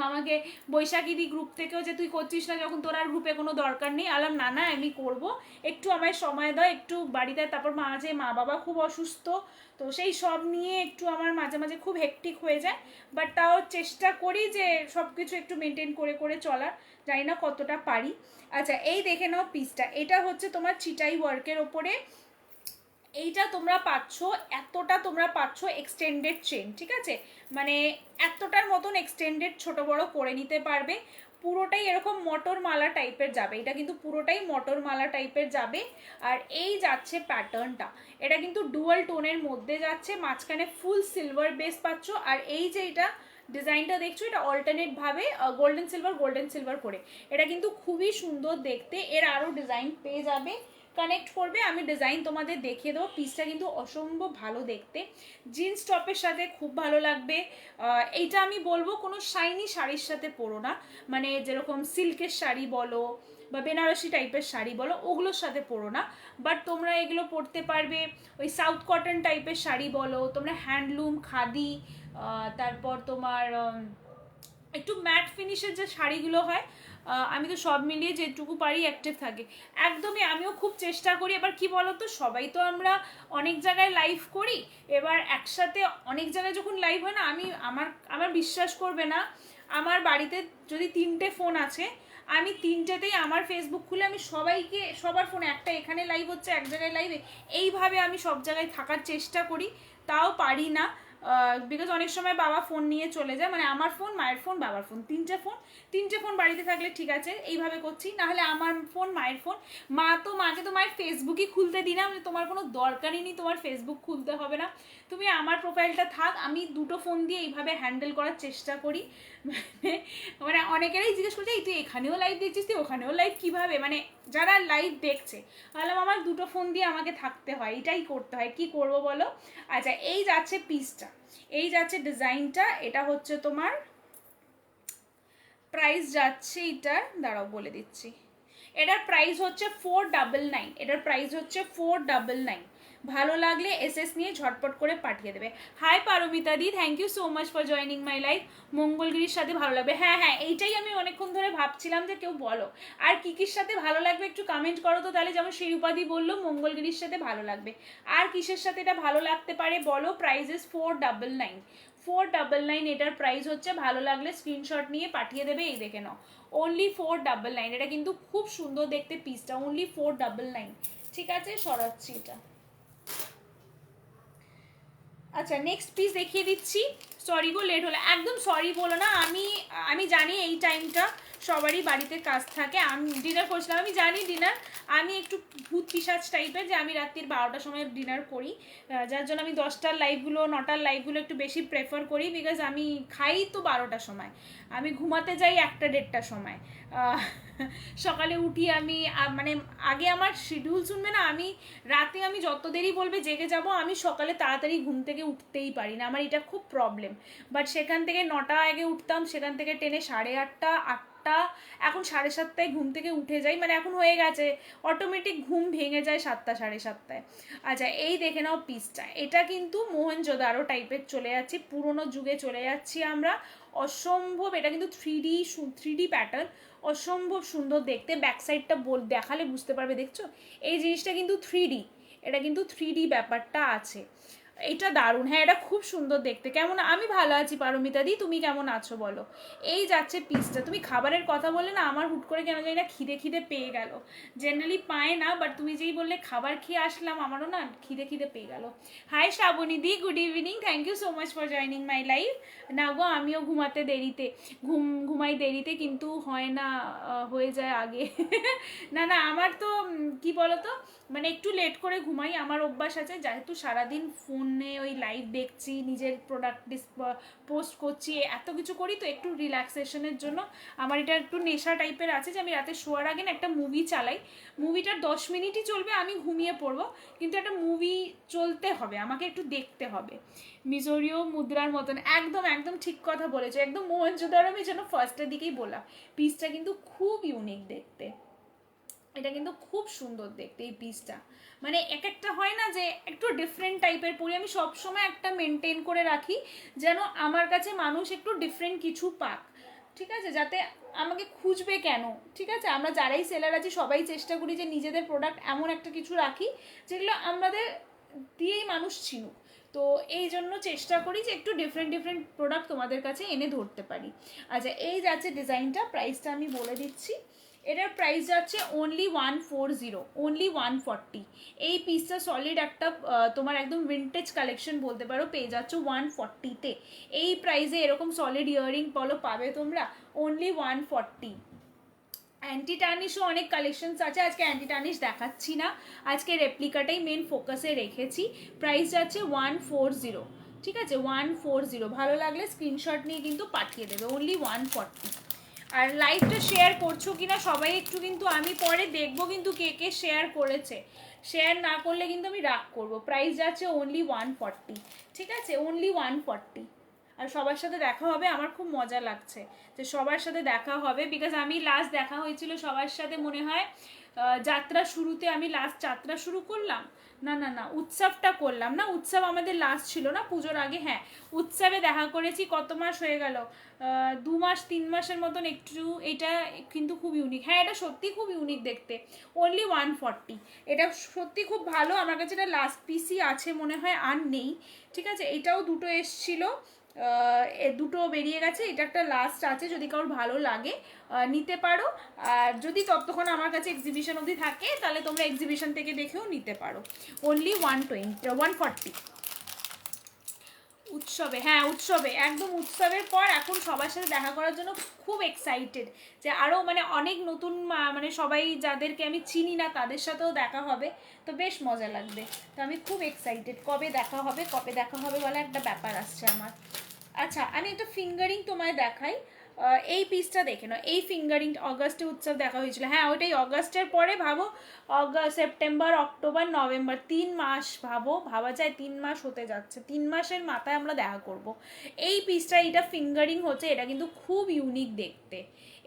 আমাকে বৈশাখীদি গ্রুপ থেকেও যে তুই করছিস না যখন তোর আর গ্রুপে কোনো দরকার নেই, আলাম না না আমি করব, একটু আমায় সময় দাও, একটু বাড়িতে, তারপর মা বাবা খুব অসুস্থ, তো সেই সব নিয়ে একটু আমার মাঝে মাঝে খুব হেক্টিক হয়ে যায়, বাট তাও চেষ্টা করি যে সব কিছু একটু মেনটেন করে করে চলার, জানি না কতটা পারি। আচ্ছা এই দেখে নাও পিসটা, এটা হচ্ছে তোমার চিটাই ওয়ার্কের ওপরে, এইটা তোমরা পাচ্ছ, এতটা তোমরা পাচ্ছ এক্সটেন্ডেড চেন, ঠিক আছে, মানে এতটার মতন এক্সটেন্ডেড ছোট বড় করে নিতে পারবে, পুরোটাই এরকম মটর মালা টাইপের যাবে, এটা কিন্তু পুরোটাই মটর মালা টাইপের যাবে। আর এই যাচ্ছে প্যাটার্নটা, এটা কিন্তু ডুয়াল টোনের মধ্যে যাচ্ছে, মাঝখানে ফুল সিলভার বেস পাচ্ছ, আর এই যে এটা ডিজাইনটা দেখছো এটা অল্টারনেট ভাবে গোল্ডেন সিলভার করে, এটা কিন্তু খুবই সুন্দর দেখতে, এর আরও ডিজাইন পেয়ে যাবে, কানেক্ট করবে, আমি ডিজাইন তোমাদের দেখিয়ে দেবো। পিসটা কিন্তু অসম্ভব ভালো দেখতে, জিন্স টপের সাথে খুব ভালো লাগবে। এইটা আমি বলবো কোনো শাইনি শাড়ির সাথে পরো না, মানে যেরকম সিল্কের শাড়ি বলো বা বেনারসি টাইপের শাড়ি বলো ওগুলোর সাথে পরো না, বাট তোমরা এগুলো পরতে পারবে ওই সাউথ কটন টাইপের শাড়ি বলো, তোমরা হ্যান্ডলুম খাদি, তারপর তোমার একটু ম্যাট ফিনিশের যে শাড়িগুলো হয়, আমি তো সব মিলিয়ে যেটুকু পারি অ্যাক্টিভ থাকে একদমই, আমিও খুব চেষ্টা করি। এবার কি বলতো, সবাই তো আমরা অনেক জায়গায় লাইভ করি, এবার একসাথে অনেক জায়গায় যখন লাইভ হয় না, আমি আমার বিশ্বাস করবে না, আমার বাড়িতে যদি 3টে ফোন আছে, আমি 3টেতেই আমার ফেসবুক খুলে আমি সবাইকে, সবার ফোনে একটা এখানে লাইভ হচ্ছে এক জায়গায় লাইভে, এইভাবে আমি সব জায়গায় থাকার চেষ্টা করি, তাও পারি না। বিকজ অনেক সময় বাবা ফোন নিয়ে চলে যায়, মানে আমার ফোন, মায়ের ফোন, বাবার ফোন, তিনটে ফোন বাড়িতে থাকলে ঠিক আছে এইভাবে করছি, নাহলে আমার ফোন, মায়ের ফোন। মাকে তো মায়ের ফেসবুকই খুলতে দিই না, তোমার কোনো দরকারই নেই তোমার ফেসবুক খুলতে হবে না, তুমি আমার প্রোফাইলটা থাক, আমি দুটো ফোন দিয়ে এইভাবে হ্যান্ডেল করার চেষ্টা করি। মানে অনেকেরাই জিজ্ঞেস করছে এই তুই এখানেও লাইভ দেখছিস, তুই ওখানেও লাইভ কীভাবে, মানে যারা লাইভ দেখছে, বললাম আমার দুটো ফোন দিয়ে আমাকে থাকতে হয়, এটাই করতে হয়, কি করব বলো। আচ্ছা, এই যাচ্ছে পিসটা, এই যাচ্ছে ডিজাইনটা, এটা হচ্ছে তোমার প্রাইস যাচ্ছে, এটার দাঁড়াও বলে দিচ্ছি, এটার প্রাইস হচ্ছে 499, এটার প্রাইস হচ্ছে 499। ভালো লাগলে এসএস নিয়ে ঝটপট করে পাঠিয়ে দেবে। Hi Paromita di, thank you so much for joining my live. মঙ্গলগিরির সাথে ভালো লাগবে, হ্যাঁ হ্যাঁ, এইটাই আমি অনেকক্ষণ ধরে ভাবছিলাম যে কেউ বলো আর কী কির সাথে ভালো লাগবে, একটু কমেন্ট করো তো তাহলে। যেমন শিরুপাদি বললো মঙ্গলগিরির সাথে ভালো লাগবে, আর কিসের সাথে এটা ভালো লাগতে পারে বলো। প্রাইস ইজ 499, 499 এটার প্রাইস হচ্ছে। ভালো লাগলে স্ক্রিনশট নিয়ে পাঠিয়ে দেবে, এই দেখে নাও অনলি 499। এটা কিন্তু খুব সুন্দর দেখতে পিসটা, অনলি 499। ঠিক আছে, সরাচ্ছি এটা। আচ্ছা, নেক্সট পিস দেখিয়ে দিচ্ছি। সরি গো, লেট হলো, একদম সরি বলো না, আমি জানি এই টাইমটা সবারই বাড়িতে কাজ থাকে, আমি ডিনার করছিলাম, আমি জানি ডিনার, আমি একটু ভূত পিসাজ টাইপের, যে আমি রাত্রির 12টার সময় ডিনার করি, যার জন্য আমি 10টার লাইভগুলো, 9টার লাইভগুলো একটু বেশি প্রেফার করি, বিকজ আমি খাই তো 12টার সময়, আমি ঘুমাতে যাই 1টা 1:30টার সময়। সকালে উঠি আমি, মানে আগে আমার শিডিউল শুনবে না, আমি রাতে আমি যত দেরি বলবে জেগে যাব, আমি সকালে তাড়াতাড়ি ঘুম থেকে উঠতেই পারি না, আমার এটা খুব প্রবলেম। বাট সেখান থেকে 9টা আগে উঠতাম, সেখান থেকে টেনে 8:30, 8টা, এখন 7:30টায় ঘুম থেকে উঠে যাই, মানে এখন হয়ে গেছে অটোমেটিক ঘুম ভেঙে যায় 7টা 7:30টায়। আচ্ছা, এই দেখে নাও পিসটা, এটা কিন্তু মোহেনজোদারো টাইপের চলে যাচ্ছি, পুরোনো যুগে চলে যাচ্ছি আমরা, অসম্ভব। এটা কিন্তু 3D প্যাটার্ন, অসম্ভব সুন্দর দেখতে। ব্যাক সাইডটা দেখালে বুঝতে পারবে, দেখছো এই জিনিসটা কিন্তু 3D, এটা কিন্তু 3D ব্যাপারটা আছে, এটা দারুণ। হ্যাঁ, এটা খুব সুন্দর দেখতে। কেমন, আমি ভালো আছি পারমিতা দি, তুমি কেমন আছো বলো। এই যাচ্ছে পিসটা। তুমি খাবারের কথা বললে না, আমার হুট করে কেন জানি না খিদে পেয়ে গেল, জেনারেলি পায় না, বাট তুমি যেই বললে খাবার খেয়ে আসলাম, আমারও না খিদে পেয়ে গেল। হাই শ্রাবণী দি, good evening, thank you so much for joining my life. না গো, আমিও ঘুমাতে দেরিতে, ঘুমাই দেরিতে, কিন্তু হয় না, হয়ে যায় আগে। না আমার তো কি বলতো, মানে একটু লেট করে ঘুমাই, আমার অভ্যাস আছে, যেহেতু সারাদিন ফোনে ওই লাইভ দেখছি, নিজের প্রোডাক্ট পোস্ট করছি, এত কিছু করি, তো একটু রিল্যাক্সেশনের জন্য আমার এটা একটু নেশা টাইপের আছে, যে আমি রাতে শোয়ার আগে না একটা মুভি চালাই, মুভিটার 10 মিনিটই চলবে, আমি ঘুমিয়ে পড়বো, কিন্তু একটা মুভি চলতে হবে, আমাকে একটু দেখতে হবে। মিজোরিও মুদ্রার মতন, একদম ঠিক কথা বলেছো, একদম মোহনজোদারো, আমি যেন ফার্স্টের দিকেই বললাম। পিসটা কিন্তু খুব ইউনিক দেখতে, এটা কিন্তু খুব সুন্দর দেখতে এই পিসটা, মানে এক একটা হয় না যে একটু ডিফারেন্ট টাইপের পরি, আমি সবসময় একটা মেনটেন করে রাখি, যেন আমার কাছে মানুষ একটু ডিফারেন্ট কিছু পাক, ঠিক আছে, যাতে আমাকে খুঁজবে কেন, ঠিক আছে, আমরা যারাই সেলার আছি সবাই চেষ্টা করি যে নিজেদের প্রোডাক্ট এমন একটা কিছু রাখি যেগুলো আমাদের দিয়েই মানুষ চিনুক, তো এই জন্য চেষ্টা করি যে একটু ডিফারেন্ট প্রোডাক্ট তোমাদের কাছে এনে ধরতে পারি। আচ্ছা, এই যাচ্ছে ডিজাইনটা, প্রাইসটা আমি বলে দিচ্ছি, এটার প্রাইস যাচ্ছে অনলি 140, অনলি 140। এই পিসটা সলিড একটা তোমার একদম ভিন্টেজ কালেকশন বলতে পারো, পেয়ে যাচ্ছ 140-তে। এই প্রাইসে এরকম সলিড ইয়াররিং বলো পাবে তোমরা, অনলি 140। অ্যান্টি টার্নিশও অনেক কালেকশনস আছে, আজকে অ্যান্টি টার্নিশ দেখাচ্ছি না, আজকে রেপ্লিকাটাই মেন ফোকাসে রেখেছি। প্রাইস যাচ্ছে 140, ঠিক আছে, 140। ভালো লাগলে স্ক্রিনশট নিয়ে কিন্তু পাঠিয়ে দেবে, অনলি 140। আর লাইভটা শেয়ার করছো কিনা সবাই একটু, কিন্তু আমি পরে দেখবো কিন্তু কে শেয়ার করেছে, শেয়ার না করলে কিন্তু আমি রাগ করবো। প্রাইস যাচ্ছে অনলি 140, ঠিক আছে, অনলি 140। আর সবার সাথে দেখা হবে, আমার খুব মজা লাগছে যে সবার সাথে দেখা হবে, বিকজ আমি লাস্ট দেখা হয়েছিল সবার সাথে মনে হয় যাত্রা শুরুতে, আমি লাস্ট যাত্রা শুরু করলাম, না উৎসবটা করলাম না, উৎসব আমাদের লাস্ট ছিল না পুজোর আগে, হ্যাঁ উৎসবে দেখা করেছি, কত মাস হয়ে গেল, 2 মাস 3 মাসের মতন একটু। এটা কিন্তু খুব ইউনিক, হ্যাঁ এটা সত্যি খুব ইউনিক দেখতে, অনলি 140। এটা সত্যি খুব ভালো, আমার কাছে এটা লাস্ট পিসই আছে মনে হয়, আর নেই, ঠিক আছে। এটাও দুটো এসছিল, দুটো বেরিয়ে গেছে, এটা একটা লাস্ট আছে, যদি কারোর ভালো লাগে নিতে পারো, আর যদি ততক্ষণ আমার কাছে এক্সিবিশন অবধি থাকে তাহলে তোমরা এক্সিবিশন থেকে দেখেও নিতে পারো। অনলি 140। উৎসবে, হ্যাঁ উৎসবে, একদম উৎসবের পর এখন সবার সাথে দেখা করার জন্য খুব এক্সাইটেড যে আরও মানে অনেক নতুন মানে সবাই যাদেরকে আমি চিনি না তাদের সাথেও দেখা হবে, তো বেশ মজা লাগবে। তো আমি খুব এক্সাইটেড, কবে দেখা হবে বলে একটা ব্যাপার আসছে আমার। আচ্ছা আমি একটা ফিঙ্গারিং তোমায় দেখাই, এই পিসটা দেখে নাও। এই ফিঙ্গারিং অগাস্টে উৎসব দেখা হয়েছিল, হ্যাঁ ওইটাই অগাস্টের পরে, ভাবো অগাস্ট, সেপ্টেম্বর, অক্টোবর, নভেম্বর, 3 মাস, ভাবা যায় 3 মাস হতে যাচ্ছে, 3 মাসের মাথায় আমরা দেখা করব। এই পিসটা, এটা ফিঙ্গারিং হচ্ছে, এটা কিন্তু খুব ইউনিক দেখতে।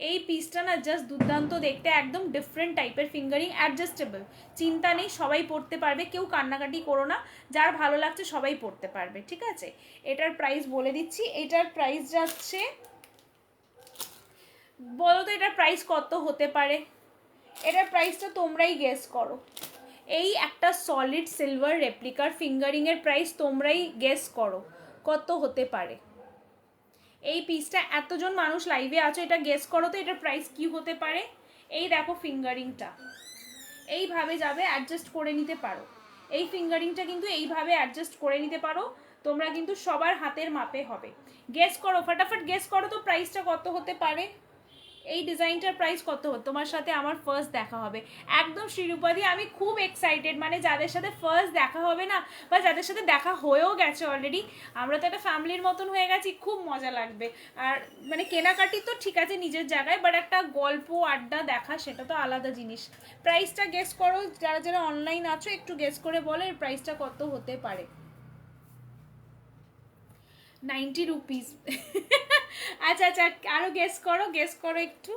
এই পিসটা না জাস্ট দুর্দান্ত দেখতে, একদম ডিফারেন্ট টাইপের ফিঙ্গারিং, অ্যাডজাস্টেবল, চিন্তা নেই, সবাই পরতে পারবে, কেউ কান্নাকাটি করো না, যার ভালো লাগছে সবাই পরতে পারবে, ঠিক আছে। এটার প্রাইস বলে দিচ্ছি, এটার প্রাইস যাচ্ছে, বলো তো এটার প্রাইস কত হতে পারে? এটার প্রাইসটা তোমরাই গেস করো। এই একটা সলিড সিলভার রেপ্লিকার ফিঙ্গারিংয়ের প্রাইস তোমরাই গেস করো কত হতে পারে। এই পিসটা, এতজন মানুষ লাইভে আছো, এটা গেস করো তো এটার প্রাইস কি হতে পারে। এই দেখো ফিঙ্গারিংটা এইভাবে যাবে, অ্যাডজাস্ট করে নিতে পারো। এই ফিঙ্গারিংটা কিন্তু এইভাবে অ্যাডজাস্ট করে নিতে পারো তোমরা, কিন্তু সবার হাতের মাপে হবে। গেস করো, ফটাফট গেস করো তো প্রাইসটা কত হতে পারে। এই ডিজাইনটার প্রাইস কত হতো? তোমার সাথে আমার ফার্স্ট দেখা হবে, একদম শ্রীরূপাদি আমি খুব এক্সাইটেড, মানে যাদের সাথে ফার্স্ট দেখা হবে না, বা যাদের সাথে দেখা হয়েও গেছে অলরেডি, আমরা তো একটা ফ্যামিলির মতন হয়ে গেছি, খুব মজা লাগবে। আর মানে কেনাকাটি তো ঠিক আছে নিজের জায়গায়, বাট একটা গল্প আড্ডা দেখা সেটা তো আলাদা জিনিস। প্রাইসটা গেস করো, যারা যারা অনলাইন আছো একটু গেস করে বলো এর প্রাইসটা কত হতে পারে। 90 রুপিস। আচ্ছা আচ্ছা, আরও গেস করো একটু,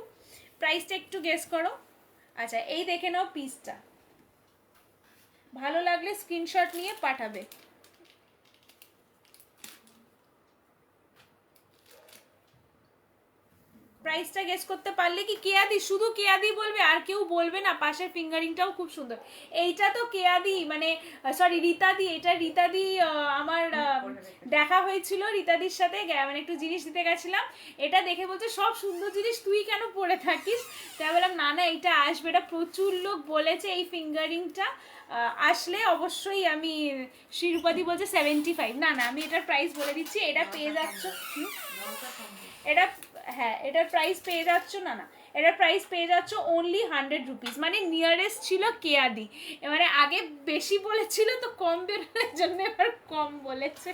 প্রাইসটা একটু গেস করো। আচ্ছা এই দেখে নাও পিসটা, ভালো লাগলে স্ক্রিনশট নিয়ে পাঠাবে। প্রাইসটা গেস করতে পারলে কি কেয়াদি, শুধু কেয়াদি বলবে আর কেউ বলবে না, পাশের ফিঙ্গারিংটাও খুব সুন্দর। এইটা তো কেয়াদি মানে সরি রীতাদি, এটা রীতাদি, আমার দেখা হয়েছিল রীতাদির সাথে, মানে একটু জিনিস দিতে গেছিলাম, এটা দেখে বলছে সব সুন্দর জিনিস তুই কেন পরে থাকিস, তাই বললাম না না এটা আসবে, এটা প্রচুর লোক বলেছে এই ফিঙ্গারিংটা আসলে অবশ্যই। আমি শ্রীরূপাদি বলছে 75, না না আমি এটার প্রাইস বলে দিচ্ছি, এটা পেয়ে যাচ্ছ, এটা হ্যাঁ এটার প্রাইস পেয়ে যাচ্ছ, না না এটার প্রাইস পেয়ে যাচ্ছ অনলি 100 রুপিস, মানে নিয়ারেস্ট ছিল কেয়াদি, এবারে আগে বেশি বলেছিল তো কম বেরোনোর জন্য এবার কম বলেছে,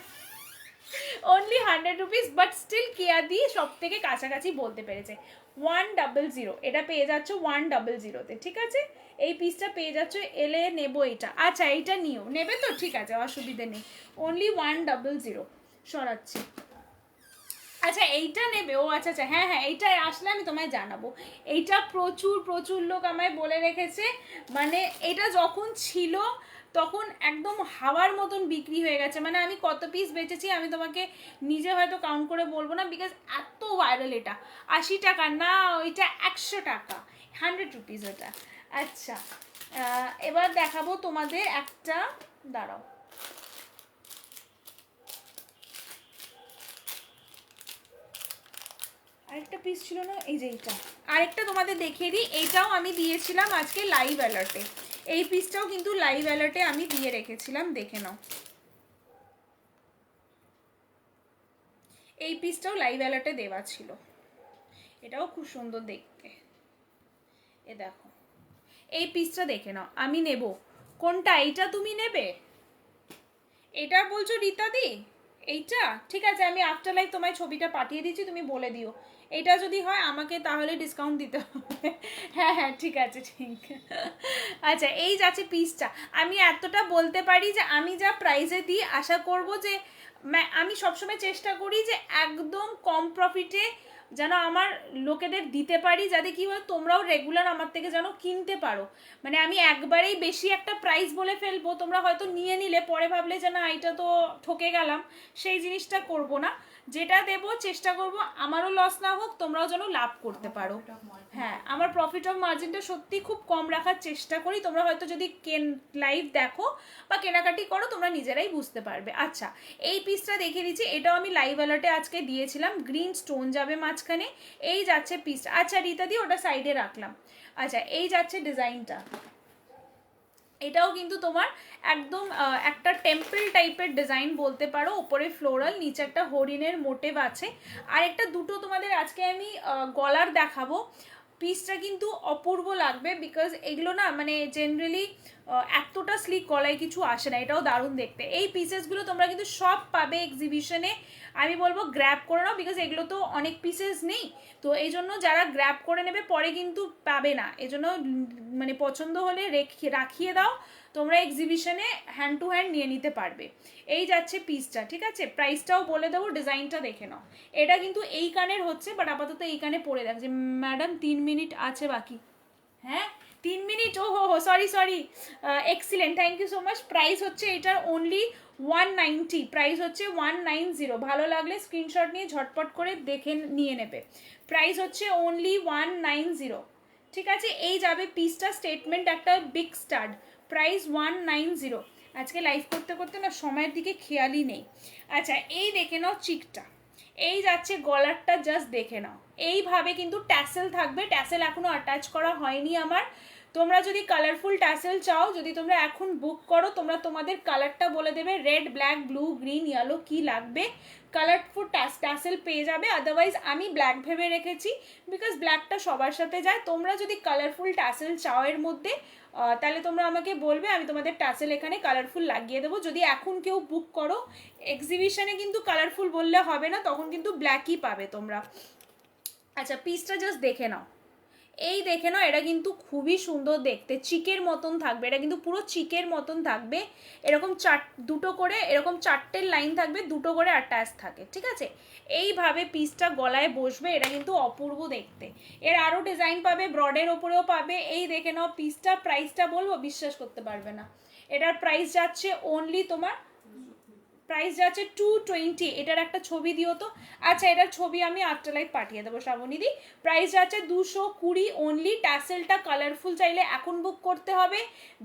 অনলি 100 রুপিস, বাট স্টিল কেয়াদি সব থেকে কাছাকাছি বলতে পেরেছে। 100, এটা পেয়ে যাচ্ছ 100-তে, ঠিক আছে। এই পিসটা পেয়ে যাচ্ছ, এলে নেবো এটা, আচ্ছা এইটা নিও, নেবে তো ঠিক আছে অসুবিধে নেই, অনলি 100 সরাচ্ছি। আচ্ছা এইটা নেবে, ও আচ্ছা আচ্ছা, হ্যাঁ হ্যাঁ এইটা আসলে আমি তোমায় জানাবো। এইটা প্রচুর প্রচুর লোক আমায় বলে রেখেছে, মানে এটা যখন ছিল তখন একদম হাওয়ার মতন বিক্রি হয়ে গেছে, মানে আমি কত পিস বেচেছি আমি তোমাকে নিজে হয়তো কাউন্ট করে বলবো না, বিকজ এত ভাইরাল এটা। 80 টাকা না, ওইটা 100 টাকা, 100 রুপিস ওটা। আচ্ছা এবার দেখাবো তোমাদের একটা, দাঁড়াও আরেকটা পিস ছিল না, এই যে এইটা আরেকটা তোমাদের দেখিয়ে দিই, এইটাও আমি দিয়েছিলাম আজকে লাইভ অ্যালার্টে, এই পিসটাও কিন্তু লাইভ অ্যালার্টে আমি দিয়ে রেখেছিলাম, দেখে নাও। এই পিসটাও লাইভ অ্যালার্টে দেওয়া ছিল, এটাও খুব সুন্দর দেখতে, এ দেখো এই পিসটা দেখে নাও। আমি নেব কোনটা, এইটা তুমি নেবে, এটা বলছো রীতাদি, এইটা ঠিক আছে, আমি আফটার লাইভ তোমায় ছবিটা পাঠিয়ে দিচ্ছি, তুমি বলে দিও এটা যদি হয় আমাকে তাহলে ডিসকাউন্ট দিতে হবে। হ্যাঁ হ্যাঁ ঠিক আছে ঠিক। আচ্ছা এই যাচ্ছে পিসটা, আমি এতটা বলতে পারি যে আমি যা প্রাইসে দিই আশা করব যে আমি সবসময় চেষ্টা করি যে একদম কম প্রফিটে যেন আমার লোকেদের দিতে পারি, যাতে কি হয় তোমরাও রেগুলার আমার থেকে যেন কিনতে পারো। মানে আমি একবারেই বেশি একটা প্রাইস বলে ফেলবো, তোমরা হয়তো নিয়ে নিলে পরে ভাবলে যে না এটা তো ঠকে গেলাম, সেই জিনিসটা করব না। যেটা দেবো চেষ্টা করব আমারও লস না হোক, তোমরাও যেন লাভ করতে পারো। হ্যাঁ আমার প্রফিট অফ মার্জিনটা সত্যি খুব কম রাখার চেষ্টা করি, তোমরা হয়তো যদি লাইভ দেখো বা কেনাকাটি করো তোমরা নিজেরাই বুঝতে পারবে। আচ্ছা এই পিসটা দেখিয়ে দিচ্ছি, এটাও আমি লাইভ অ্যালার্টে আজকে দিয়েছিলাম, গ্রিন স্টোন যাবে মাঝখানে, এই যাচ্ছে পিসটা। আচ্ছা রীতা দি ওটা সাইডে রাখলাম। আচ্ছা এই যাচ্ছে ডিজাইনটা, এটাও কিন্তু তোমার একদম একটা টেম্পল টাইপের ডিজাইন বলতে পারো, ওপরে ফ্লোরাল, নিচে একটা হরিণের মোটিভ আছে। আর একটা দুটো তোমাদের আজকে আমি গলার দেখাবো, পিসটা কিন্তু অপূর্ব লাগবে, বিকজ এগুলো না মানে জেনারেলি এতটা স্লিক গলায় কিছু আসে না, এটাও দারুণ দেখতে। এই পিসেসগুলো তোমরা কিন্তু সব পাবে এক্সিবিশনে, আমি বলবো গ্র্যাব করে নাও, বিকজ এগুলো তো অনেক পিসেস নেই, তো এই জন্য যারা গ্র্যাব করে নেবে পরে কিন্তু পাবে না, এই জন্য মানে পছন্দ হলে রাখিয়ে দাও, তোমরা এক্সিবিশনে হ্যান্ড টু হ্যান্ড নিয়ে নিতে পারবে। এই যাচ্ছে পিসটা, ঠিক আছে, প্রাইসটাও বলে দেবো, ডিজাইনটা দেখে নাও। এটা কিন্তু এই কানের হচ্ছে, বাট আপাতত এই কানে পরে দেখছে। ম্যাডাম 3 মিনিট আছে বাকি, হ্যাঁ 3 মিনিট, ও হো হো sorry, excellent, thank you so much. Price হচ্ছে এটার অনলি 190, প্রাইস হচ্ছে 190। ভালো লাগলে স্ক্রিনশট নিয়ে ঝটপট করে দেখে নিয়ে নেবে, প্রাইস হচ্ছে অনলি 190, ঠিক আছে। এই যাবে পিসটা, স্টেটমেন্ট একটা বিগ স্টার্ট, প্রাইস 190। আজকে লাইভ করতে করতে না সময়ের দিকে খেয়ালই নেই। আচ্ছা এই দেখে নাও চিকটা, এই যাচ্ছে গলারটা, জাস্ট দেখে নাও, এইভাবে কিন্তু ট্যাসেল থাকবে, ট্যাসেল এখনো অ্যাটাচ করা হয়নি আমার। তোমরা যদি কালারফুল ট্যাসেল চাও, যদি তোমরা এখন বুক করো, তোমরা তোমাদের কালারটা বলে দেবে, red, black, blue, green, yellow কি লাগবে, কালারফুল ট্যাসেল পেয়ে যাবে। আদারওয়াইজ আমি ব্ল্যাক ভেবে রেখেছি, বিকজ ব্ল্যাকটা সবার সাথে যায়। তোমরা যদি কালারফুল ট্যাসেল চাও এর মধ্যে, তাহলে তোমরা আমাকে বলবে, আমি তোমাদের ট্যাসেল এখানে কালারফুল লাগিয়ে দেবো। যদি এখন কেউ বুক করো, এক্সিবিশনে কিন্তু কালারফুল বললে হবে না, তখন কিন্তু ব্ল্যাকই পাবে তোমরা। আচ্ছা পিসটা জাস্ট দেখে নাও, এই দেখে নাও, এটা কিন্তু খুবই সুন্দর দেখতে, চিকের মতন থাকবে, এটা কিন্তু পুরো চিকের মতন থাকবে, এরকম দুটো করে এরকম 4টে লাইন থাকবে, দুটো করে অ্যাটাচ থাকে, ঠিক আছে। এইভাবে পিসটা গলায় বসবে, এটা কিন্তু অপূর্ব দেখতে। এর আরও ডিজাইন পাবে, ব্রডের ওপরেও পাবে। এই দেখে নাও পিসটা, প্রাইসটা বলবো বিশ্বাস করতে পারবে না, এটার প্রাইস যাচ্ছে অনলি তোমার, প্রাইস যাচ্ছে 220। এটার একটা ছবি দিও তো, আচ্ছা এটার ছবি আমি আফটারলাইভ পাঠিয়ে দেবো শ্রাবণীদি। প্রাইস যাচ্ছে 220 অনলি। ট্যাসেলটা কালারফুল চাইলে এখন বুক করতে হবে,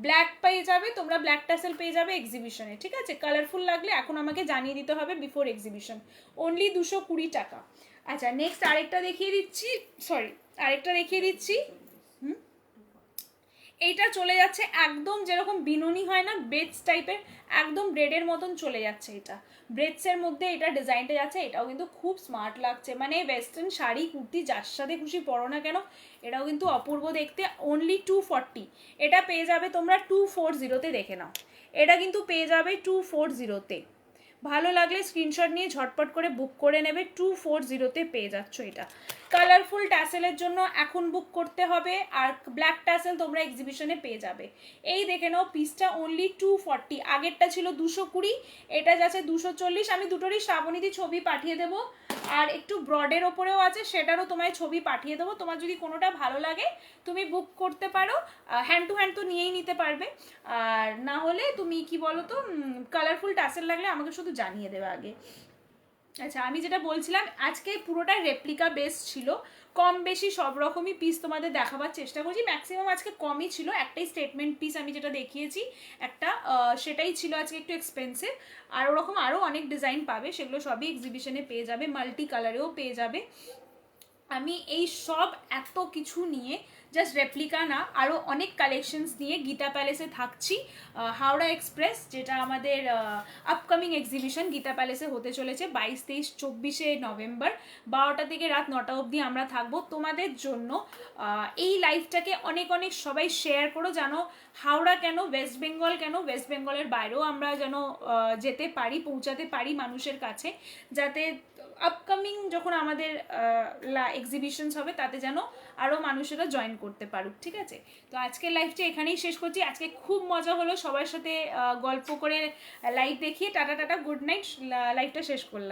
ব্ল্যাক পেয়ে যাবে তোমরা, ব্ল্যাক ট্যাসেল পেয়ে যাবে এক্সিবিশনে, ঠিক আছে। কালারফুল লাগলে এখন আমাকে জানিয়ে দিতে হবে বিফোর এক্সিবিশন, অনলি 220 টাকা। আচ্ছা নেক্সট আরেকটা দেখিয়ে দিচ্ছি, এইটা চলে যাচ্ছে একদম যেরকম বিনুনি হয় না, বেডস টাইপের, একদম ব্রেডের মতন চলে যাচ্ছে, এটা ব্রেডসের মধ্যে এটা ডিজাইনটা যাচ্ছে, এটাও কিন্তু খুব স্মার্ট লাগছে, মানে ওয়েস্টার্ন শাড়ি কুর্তি যার সাথে খুশি পরো না কেন, এটাও কিন্তু অপূর্ব দেখতে। অনলি 240, এটা পেয়ে যাবে তোমরা 240-তে, দেখে নাও, এটা কিন্তু পেয়ে যাবে 240-তে। ভালো লাগলে স্ক্রিনশট নিয়ে ঝটপট করে বুক করে নেবে, 240-তে পেয়ে যাচ্ছ এটা। কালারফুল ট্যাসেলের জন্য এখন বুক করতে হবে, আর ব্ল্যাক ট্যাসেল তোমরা এক্সিবিশনে পেয়ে যাবে। এই দেখে নাও পিসটা অনলি 240, আগেরটা ছিল 220, এটা যাচ্ছে 240। আমি দুটোরই শ্রাবণীদি ছবি পাঠিয়ে দেবো, আর একটু ব্রডের ওপরেও আছে, সেটারও তোমায় ছবি পাঠিয়ে দেবো, তোমার যদি কোনোটা ভালো লাগে তুমি বুক করতে পারো, হ্যান্ড টু হ্যান্ড তো নিয়েই নিতে পারবে, আর না হলে তুমি কি বলো তো, কালারফুল ট্যাসেল লাগলে আমাকে শুধু জানিয়ে দেবে আগে। আচ্ছা আমি যেটা বলছিলাম, আজকে পুরোটা রেপ্লিকা বেস ছিল, কম বেশি সব রকমই পিস তোমাদের দেখাবার চেষ্টা করছি, ম্যাক্সিমাম আজকে কমই ছিল, একটাই স্টেটমেন্ট পিস আমি যেটা দেখিয়েছি একটা, সেটাই ছিল আজকে একটু এক্সপেন্সিভ, আর ওরকম আরও অনেক ডিজাইন পাবে, সেগুলো সবই এক্সিবিশনে পেয়ে যাবে, মাল্টি কালারেও পেয়ে যাবে। আমি এই সব এত কিছু নিয়ে জাস্ট রেপ্লিকা না, আরও অনেক কালেকশনস নিয়ে গীতা প্যালেসে থাকছি, হাওড়া এক্সপ্রেস, যেটা আমাদের আপকামিং এক্সিবিশন গীতা প্যালেসে হতে চলেছে 22, 23, 24শে নভেম্বর, 12টা থেকে রাত 9টা অবধি আমরা থাকবো তোমাদের জন্য। এই লাইভটাকে অনেক অনেক সবাই শেয়ার করো, যেন হাওড়া কেন, ওয়েস্ট বেঙ্গল কেন, ওয়েস্ট বেঙ্গলের বাইরেও আমরা যেন যেতে পারি, পৌঁছাতে পারি মানুষের কাছে, যাতে আপকামিং যখন আমাদের এক্সিবিশনস হবে তাতে যেন আরও মানুষেরা জয়েন করতে পারুক, ঠিক আছে। তো আজকের লাইভটা এখানেই শেষ করছি, আজকে খুব মজা হলো সবার সাথে গল্প করে লাইভ দেখিয়ে, টাটা টাটা, গুড নাইট, লাইভটা শেষ করলাম।